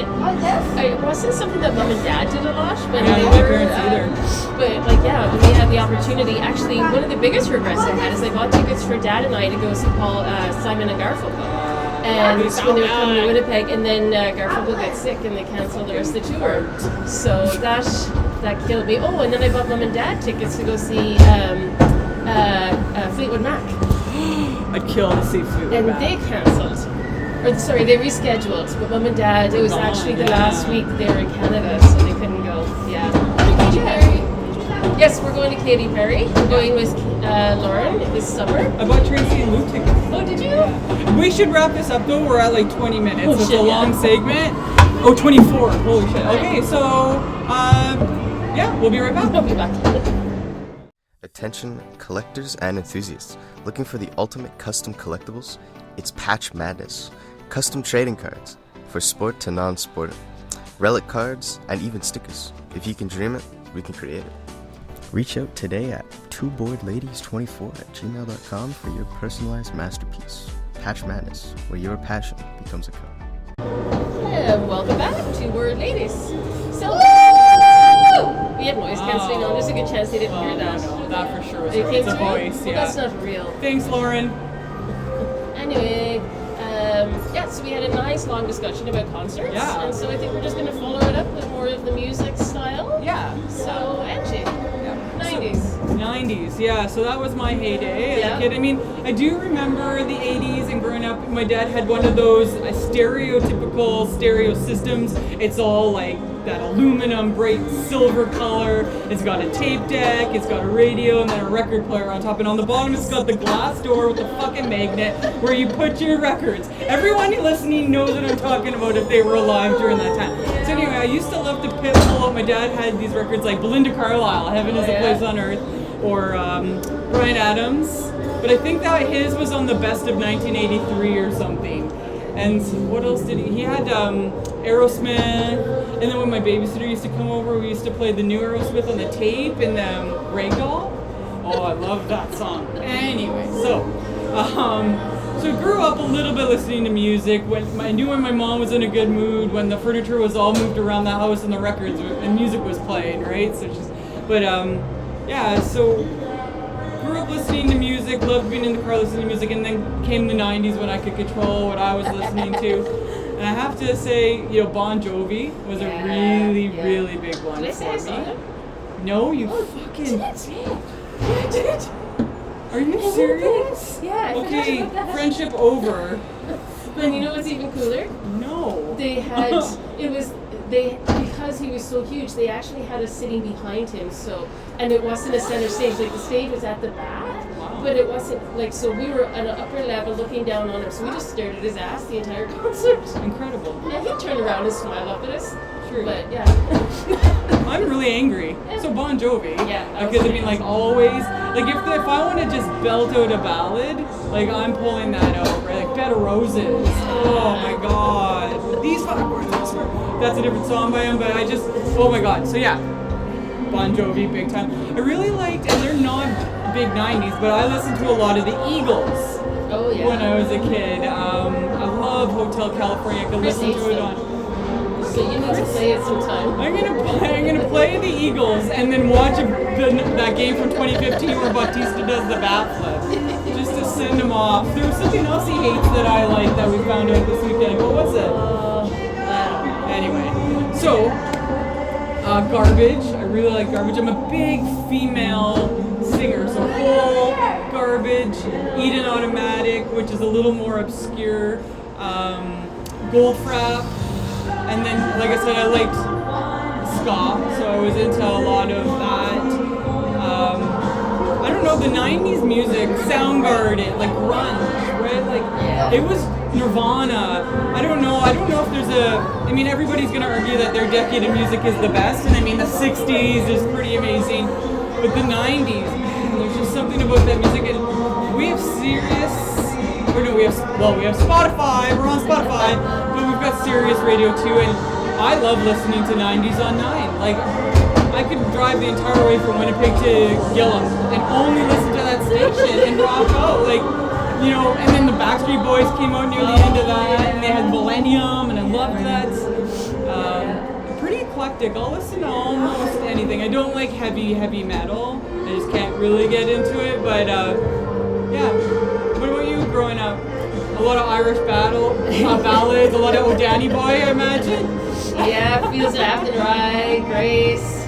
Speaker 1: wasn't something that mom and dad did a lot when
Speaker 2: Yeah,
Speaker 1: they
Speaker 2: my
Speaker 1: were.
Speaker 2: parents either.
Speaker 1: But like, yeah, when we had the opportunity, actually, one of the biggest regrets I had is I bought tickets for Dad and I to go see Simon and Garfunkel. And when they were coming to Winnipeg, and then Garfunkel got sick and they canceled the rest of the tour. So that killed me. Oh, and then I bought mom and dad tickets to go see Fleetwood Mac.
Speaker 2: I'd kill to see Fleetwood
Speaker 1: And
Speaker 2: Mac.
Speaker 1: they canceled. Or sorry, they rescheduled. But mom and dad, it was
Speaker 2: Gone,
Speaker 1: actually the
Speaker 2: yeah.
Speaker 1: last week they were in Canada, so they couldn't go. Yeah. Katy Perry. Yes, we're going to Katy Perry. We're going with Lauren this summer.
Speaker 2: I bought Tracy and Luke tickets.
Speaker 1: Oh, did you?
Speaker 2: We should wrap this up though. We're at like 20 minutes.
Speaker 1: Oh,
Speaker 2: It's
Speaker 1: shit,
Speaker 2: a long
Speaker 1: yeah.
Speaker 2: segment. Oh, 24. Holy shit. Okay, so yeah, we'll be right back.
Speaker 1: I'll be back.
Speaker 3: Attention collectors and enthusiasts looking for the ultimate custom collectibles? It's Patch Madness. Custom trading cards for sport to non-sport, relic cards, and even stickers. If you can dream it, we can create it. Reach out today at twoboredladies24@gmail.com for your personalized masterpiece. Patch Madness, where your passion becomes a code.
Speaker 1: Welcome back to Word Ladies. So, we have noise cancelling on. There's a good chance they didn't hear that.
Speaker 2: No, that for sure was
Speaker 1: They came
Speaker 2: the
Speaker 1: through?
Speaker 2: voice.
Speaker 1: Well,
Speaker 2: Yeah.
Speaker 1: that's not real.
Speaker 2: Thanks, Lauren.
Speaker 1: Anyway, so we had a nice long discussion about concerts.
Speaker 2: Yeah.
Speaker 1: And so I think we're just going to follow it up with more of the music style.
Speaker 2: Yeah.
Speaker 1: So, Angie,
Speaker 2: Yeah.
Speaker 1: 90s.
Speaker 2: 90s, yeah. So that was my heyday as
Speaker 1: Yeah.
Speaker 2: a kid. I mean, I do remember the 80s and growing up. My dad had one of those stereotypical stereo systems. It's all like that aluminum, bright silver color. It's got a tape deck, it's got a radio, and then a record player on top. And on the bottom, it's got the glass door with the fucking magnet where you put your records. Everyone listening knows what I'm talking about if they were alive during that time. So anyway, I used to love to pull out. My dad had these records like Belinda Carlisle, Heaven is a Place on Earth, or Bryan Adams. But I think that his was on the Best of 1983 or something. And what else did he had Aerosmith. And then when my babysitter used to come over, we used to play the new Aerosmith on the tape and the Ragdoll. Oh, I love that song. Anyway, so I grew up a little bit listening to music. I knew when my mom was in a good mood, when the furniture was all moved around the house and the records and music was playing, right? So so grew up listening to music, loved being in the car listening to music, and then came the 90s when I could control what I was listening to. And I have to say, Bon Jovi was a really, really big one
Speaker 1: Did I say I
Speaker 2: for
Speaker 1: saw
Speaker 2: me.
Speaker 1: him?
Speaker 2: No, you fucking...
Speaker 1: Yeah, I did.
Speaker 2: Are you serious?
Speaker 1: Yeah. I forgot
Speaker 2: Okay,
Speaker 1: about that.
Speaker 2: friendship over.
Speaker 1: And you know what's even cooler?
Speaker 2: No.
Speaker 1: They had because he was so huge. They actually had us sitting behind him. And it wasn't a center stage. Like the stage was at the back, but it wasn't like so. We were at an upper level looking down on him. So we just stared at his ass the entire concert.
Speaker 2: Incredible.
Speaker 1: Yeah, he'd turn around and smile up at us.
Speaker 2: True.
Speaker 1: But yeah.
Speaker 2: I'm really angry. So Bon Jovi.
Speaker 1: Yeah.
Speaker 2: Because I mean, like always, like if I want to just belt out a ballad, like I'm pulling that out, right? Like Bed of Roses. Oh my God. These five words. That's a different song by him, but oh my God. So yeah, Bon Jovi, big time. I really liked, and they're not big 90s, but I listened to a lot of the Eagles.
Speaker 1: Oh yeah.
Speaker 2: When I was a kid. I love Hotel California. I could listen to it on.
Speaker 1: So you need to play it sometime.
Speaker 2: I'm gonna play the Eagles and then watch that game from 2015 where Bautista does the bat flip, just to send him off. There was something else he hates that I like that we found out this weekend. What was it? Anyway, so Garbage. I really like Garbage. I'm a big female singer, so Hole, Garbage, Eden Automatic, which is a little more obscure, Goldfrapp. And then, like I said, I liked ska, so I was into a lot of that. I don't know, the 90s music, Soundgarden, like grunge, right? Like, it was Nirvana. I don't know if there's I mean, everybody's gonna argue that their decade of music is the best, and I mean, the 60s is pretty amazing, but the 90s, man, there's just something about that music, and we have Spotify, we're on Spotify, but we've got Sirius Radio too, and I love listening to 90s on 9. Like, I could drive the entire way from Winnipeg to Gillam and only listen to that station and rock out, like, and then the Backstreet Boys came out near the end of that, and they had Millennium, and I loved that. Pretty eclectic, I'll listen to almost anything. I don't like heavy metal, I just can't really get into it, but yeah. What about you growing up? A lot of Irish ballads, a lot of Oh Danny Boy, I imagine?
Speaker 1: Yeah, Fields of Athenry, Grace,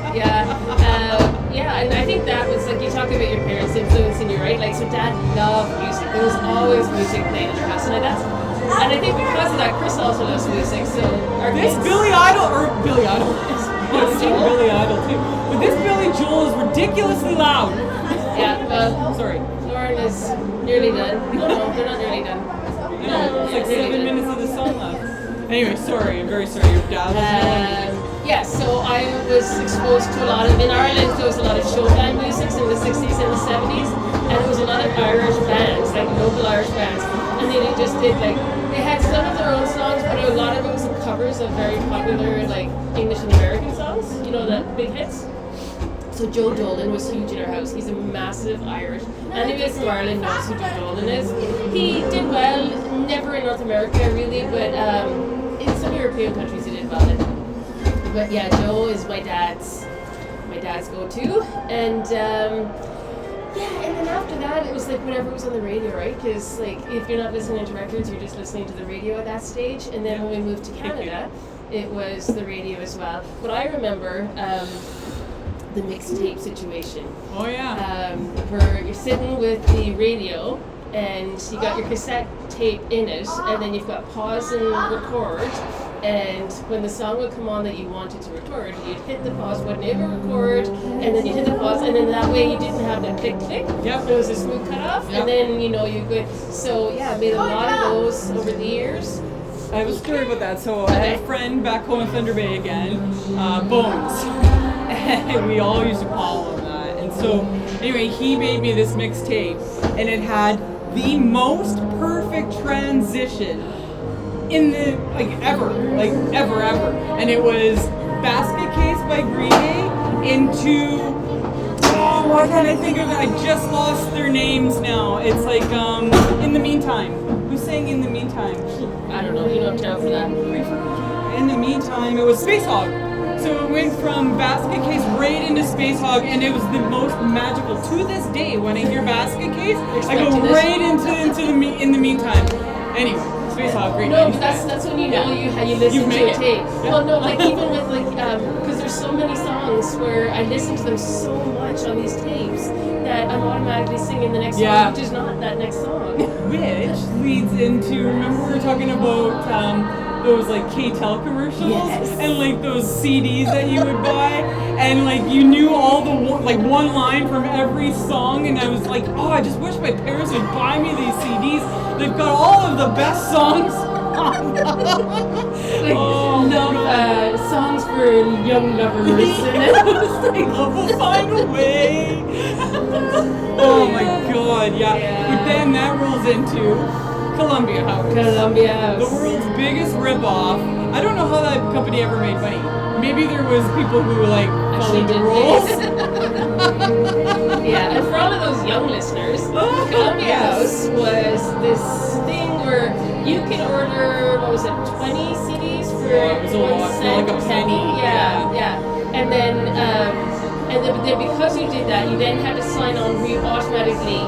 Speaker 1: and I think that was, like, you talk about your parents influencing you, right? Like, so Dad loved music. There was always music playing in our house, and I think because of that, Chris also loves music, so our kids...
Speaker 2: Billy Idol. I've seen Billy Idol too. But this Billy Joel is ridiculously loud.
Speaker 1: Yeah, well...
Speaker 2: Sorry.
Speaker 1: Lauren is nearly done. No, they're not nearly done.
Speaker 2: No, it's like 7 minutes of the song left. Anyway, sorry, I'm very sorry. Your dad was
Speaker 1: so I was exposed to a lot of, in Ireland there was a lot of showband music in the 60s and the 70s, and there was a lot of Irish bands, like local Irish bands, and they just did, like, they had some of their own songs, but a lot of it was covers of very popular, like, English and American songs, the big hits. So Joe Dolan was huge in our house. He's a massive Irish. Anybody from Ireland knows who Joe Dolan is. He did well, never in North America really, but in some European countries he did well in. But yeah, Joe is my dad's go-to. And and then after that it was like whatever was on the radio, right? Because like if you're not listening to records, you're just listening to the radio at that stage. And then when we moved to Canada, it was the radio as well. But I remember the mixtape situation.
Speaker 2: Oh yeah.
Speaker 1: Where you're sitting with the radio and you got your cassette tape in it, and then you've got pause and record. And when the song would come on that you wanted to record, you'd hit the pause button, it would record, and then you hit the pause, and then that way you didn't have to click.
Speaker 2: Yep.
Speaker 1: It was a smooth cutoff, and then you could. So yeah, I made a lot of those over the years.
Speaker 2: I have a story about that. So I had a friend back home in Thunder Bay again, Bones. And we all used to call him that. And so anyway, he made me this mixtape, and it had the most perfect transition in the ever. And it was Basket Case by Green Day into why can't I think of it? I just lost their names now. It's like In the Meantime. Who sang In the Meantime?
Speaker 1: I don't know, you don't have time for that.
Speaker 2: In the Meantime, it was Space Hog. So it went from Basket Case right into Space Hog, and it was the most magical. To this day, when I hear Basket Case, I go right into In the Meantime. Anyway, Space Hog, great.
Speaker 1: No, but that's when you know you listen to a tape.
Speaker 2: Yeah.
Speaker 1: Well, no, like even with because there's so many songs where I listen to them so much on these tapes that I'm automatically singing the next song, which is not that next song.
Speaker 2: Which leads into, remember we were talking about those like K-Tel commercials and like those CDs that you would buy, and like you knew all the one line from every song, and I was like, oh, I just wish my parents would buy me these CDs. They've got all of the best songs on them.
Speaker 1: Songs for young lovers, and it was like,
Speaker 2: love will find a way. Oh my god, yeah. But then that rolls into Columbia House. The world's biggest ripoff. I don't know how that company ever made money. Maybe there was people who followed the rules.
Speaker 1: Yeah, and for all of those young listeners, Columbia House was this thing where you could order, 20 CDs for 1 cent,
Speaker 2: like a penny.
Speaker 1: Yeah. And then because you did that, you then had to sign on where you automatically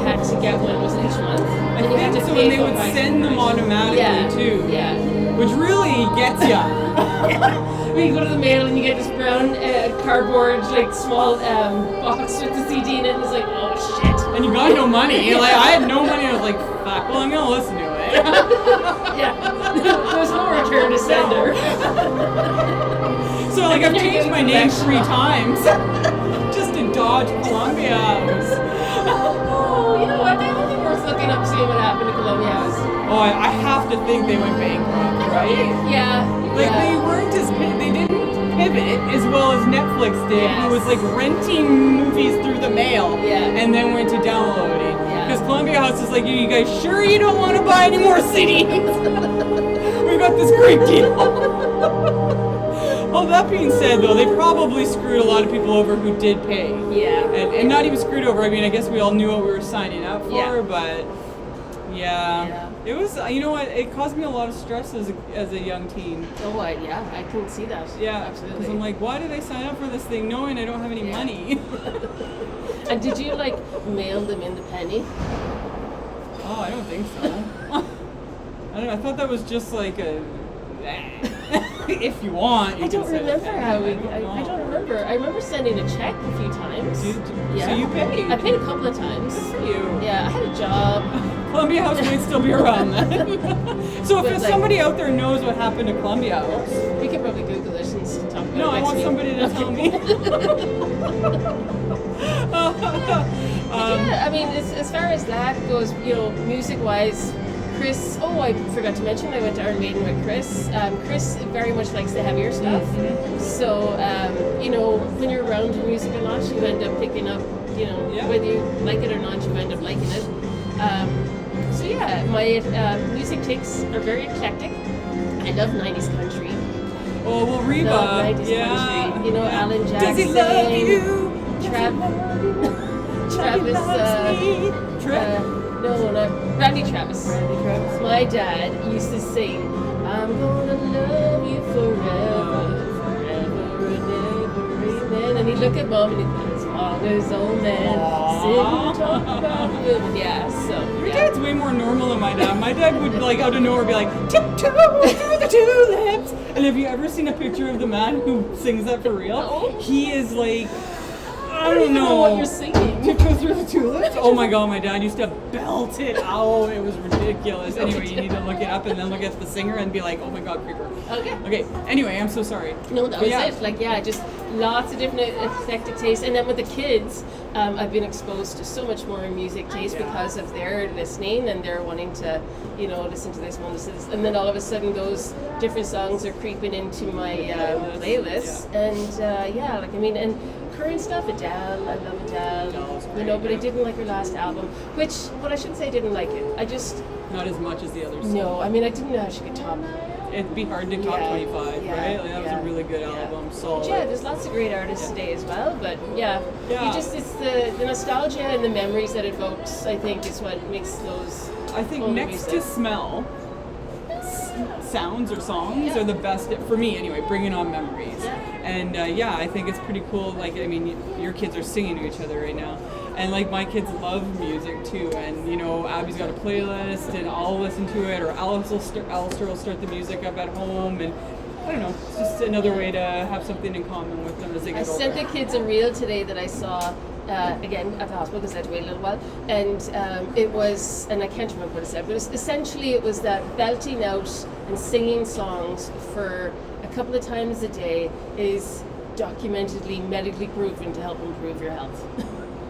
Speaker 1: had to get one each month.
Speaker 2: And you had to pay and they would send them automatically too.
Speaker 1: Yeah.
Speaker 2: Which really gets ya.
Speaker 1: When you go to the mail and you get this brown cardboard small box with the CD in it, and it's like, oh shit.
Speaker 2: And you got no money. I had no money. I was like, fuck. Well, I'm gonna listen to it.
Speaker 1: There was no return to sender.
Speaker 2: So I've changed my name 3 times just to dodge Columbia House.
Speaker 1: Oh, you know what? That would be worth looking up, seeing what happened to Columbia House.
Speaker 2: Oh, I have to think they went bankrupt, right?
Speaker 1: Yeah.
Speaker 2: They weren't they didn't pivot as well as Netflix did. Yes. It was renting movies through the mail and then went to downloading. Because Columbia House is you guys sure you don't want to buy any more CDs? We've got this great deal. Well, that being said, though, they probably screwed a lot of people over who did pay.
Speaker 1: Yeah.
Speaker 2: And not even screwed over. I mean, I guess we all knew what we were signing up for, but it was, you know what, it caused me a lot of stress as a young teen.
Speaker 1: Oh, I can see that.
Speaker 2: Yeah,
Speaker 1: absolutely.
Speaker 2: Because I'm like, why did I sign up for this thing knowing I don't have any money?
Speaker 1: And did you mail them in the penny?
Speaker 2: Oh, I don't think so. I don't know. I thought that was just if you want.
Speaker 1: I don't remember how we. I don't remember. I remember sending a check a few times.
Speaker 2: So you paid?
Speaker 1: I paid a couple of times.
Speaker 2: Good for you.
Speaker 1: Yeah, I had a job.
Speaker 2: Columbia House might still be around then. So if somebody out there knows what happened to Columbia House,
Speaker 1: we could probably Google this and talk about it.
Speaker 2: No, I want somebody to tell me.
Speaker 1: Yeah, I mean, as far as that goes, music-wise, Chris, I forgot to mention, I went to Iron Maiden with Chris. Chris very much likes the heavier stuff. So, when you're around music a lot, you end up picking up, whether you like it or not, you end up liking it. My music takes are very eclectic. I love 90s country.
Speaker 2: Oh, well, Reba.
Speaker 1: Love 90s country. Alan Jackson.
Speaker 2: Does he love you?
Speaker 1: Travis. Randy Travis. My dad used to sing, I'm gonna love you forever, forever and ever, amen. And he'd look at Mom and he'd go, as long as old man sitting tall Yeah, so.
Speaker 2: Your dad's way more normal than my dad. My dad would like out of nowhere be like, tiptoe through the tulips. And have you ever seen a picture of the man who sings that for real?
Speaker 1: No.
Speaker 2: He is like, I
Speaker 1: don't
Speaker 2: don't
Speaker 1: even know what you're
Speaker 2: know.
Speaker 1: singing.
Speaker 2: Tiptoe through the tulips? Oh my god, my dad used to belt it out. It was ridiculous. Anyway, you need to look it up and then look at the singer and be like, oh my god, creeper. Okay, anyway, I'm so sorry.
Speaker 1: No, that
Speaker 2: But
Speaker 1: was it. Like, yeah, just lots of different eclectic tastes. And then with the kids, I've been exposed to so much more music taste because of their listening and they're wanting to, listen to this one, listen to this. And then all of a sudden those different songs are creeping into my playlist.
Speaker 2: Yeah.
Speaker 1: And, and current stuff, Adele, I love Adele, but I didn't like her last album, what I shouldn't say I didn't like it. I just...
Speaker 2: Not as much as the others.
Speaker 1: No, I didn't know how she could top.
Speaker 2: It'd be hard to top 25, right? Like, that was a really good album. So
Speaker 1: yeah, there's lots of great artists today as well, but it's the nostalgia and the memories that evokes, I think, is what makes those.
Speaker 2: I think next to smell, sounds or songs are the best, for me anyway, bringing on memories. And I think it's pretty cool. Like, your kids are singing to each other right now. And like my kids love music too, and Abby's got a playlist, and I'll listen to it, or Alistair will start the music up at home, and I don't know, it's just another way to have something in common with them as they get older.
Speaker 1: I sent the kids a reel today that I saw again at the hospital because I had to wait a little while, and it was, and I can't remember what it said, but it was that belting out and singing songs for a couple of times a day is documentedly medically proven to help improve your health.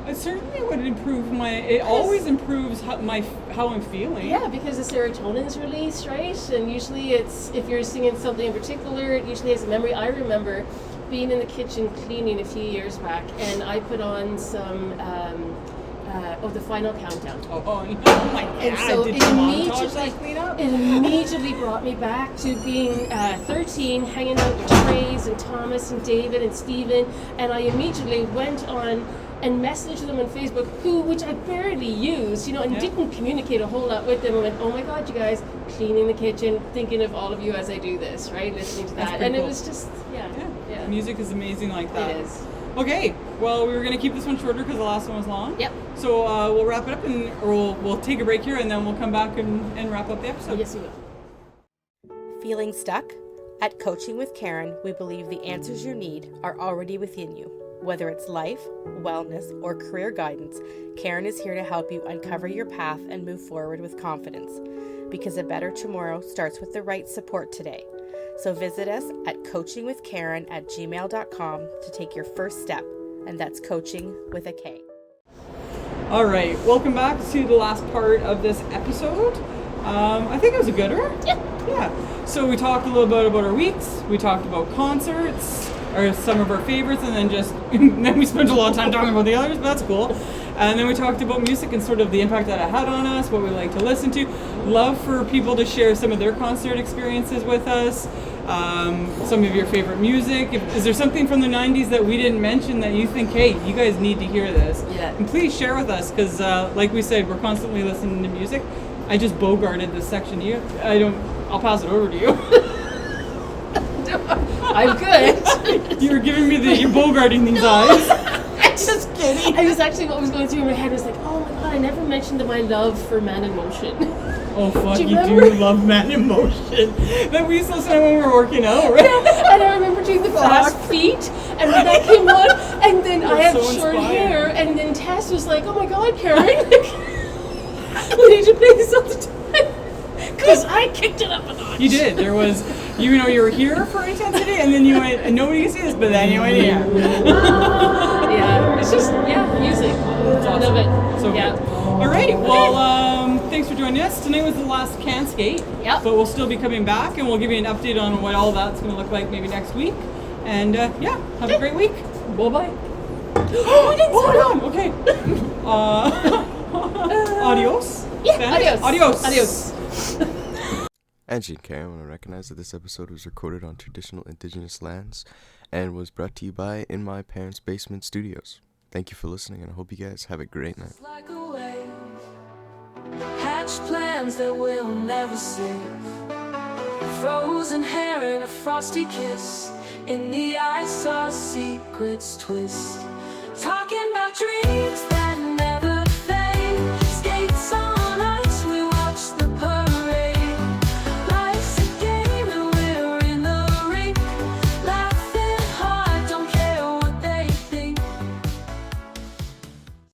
Speaker 2: It certainly would improve it always improves how I'm feeling.
Speaker 1: Yeah, because the serotonin's released, right? And usually if you're singing something in particular, it usually has a memory. I remember being in the kitchen cleaning a few years back, and I put on some the Final Countdown.
Speaker 2: Oh my God.
Speaker 1: And so it immediately brought me back to being 13, hanging out with Trace and Thomas and David and Stephen, and I immediately went on and messaged them on Facebook, which I barely used, and didn't communicate a whole lot with them. I went, oh my God, you guys, cleaning the kitchen, thinking of all of you as I do this, right? Listening to that. And cool. It was just, yeah.
Speaker 2: Music is amazing like that.
Speaker 1: It is.
Speaker 2: Okay, well, we were going to keep this one shorter because the last one was long.
Speaker 1: Yep.
Speaker 2: So we'll wrap it up, or we'll take a break here, and then we'll come back and wrap up the episode.
Speaker 1: Yes, we will.
Speaker 4: Feeling stuck? At Coaching with Karen, we believe the answers you need are already within you. Whether it's life, wellness, or career guidance, Karen is here to help you uncover your path and move forward with confidence. Because a better tomorrow starts with the right support today. So visit us at coachingwithkaren@gmail.com to take your first step. And that's coaching with a K.
Speaker 2: All right, welcome back to the last part of this episode. I think it was a gooder. Yeah. So we talked a little bit about our weeks. We talked about concerts, or some of our favorites, and then we spent a lot of time talking about the others, but that's cool. And then we talked about music and sort of the impact that it had on us, what we like to listen to. Love for people to share some of their concert experiences with us, some of your favorite music. Is there something from the 90s that we didn't mention that you think, hey, you guys need to hear this?
Speaker 1: Yeah.
Speaker 2: And please share with us, because like we said, we're constantly listening to music. I just bogarted this section. I'll pass it over to you.
Speaker 1: I'm good.
Speaker 2: You were giving me you're bogarting these eyes.
Speaker 1: I'm just kidding. I was actually, what was going through my head was like, oh my God, I never mentioned my love for Man in Motion.
Speaker 2: Oh fuck,
Speaker 1: do
Speaker 2: you do love Man in Motion. That we used to listen to when we were working out, right?
Speaker 1: Yeah, and I remember doing the fast feet, and when that came on, and then I have
Speaker 2: so
Speaker 1: short
Speaker 2: inspired.
Speaker 1: hair, and then Tess was like, oh my God, Karen, we need to play this all the time. Because I kicked it up a notch.
Speaker 2: You did. There was, you were here for intensity, and then you went, and nobody can see this, but then you went here.
Speaker 1: Yeah, it's just, music.
Speaker 2: Awesome.
Speaker 1: Love it.
Speaker 2: So
Speaker 1: yeah.
Speaker 2: good. Alrighty, well, thanks for joining us. Tonight was the last Can Skate.
Speaker 1: Yep.
Speaker 2: But we'll still be coming back, and we'll give you an update on what all that's going to look like maybe next week. And have a great week. Bye-bye.
Speaker 1: Oh,
Speaker 2: okay. Adios.
Speaker 1: Yeah,
Speaker 2: Adios.
Speaker 1: Adios.
Speaker 3: Angie and Karen want to recognize that this episode was recorded on traditional indigenous lands and was brought to you by In My Parents' Basement Studios. Thank you for listening, and I hope you guys have a great night.
Speaker 5: Like a wave, hatch plans that we'll never see. Frozen hair and a frosty kiss. In the ice, our secrets twist. Talking about dreams.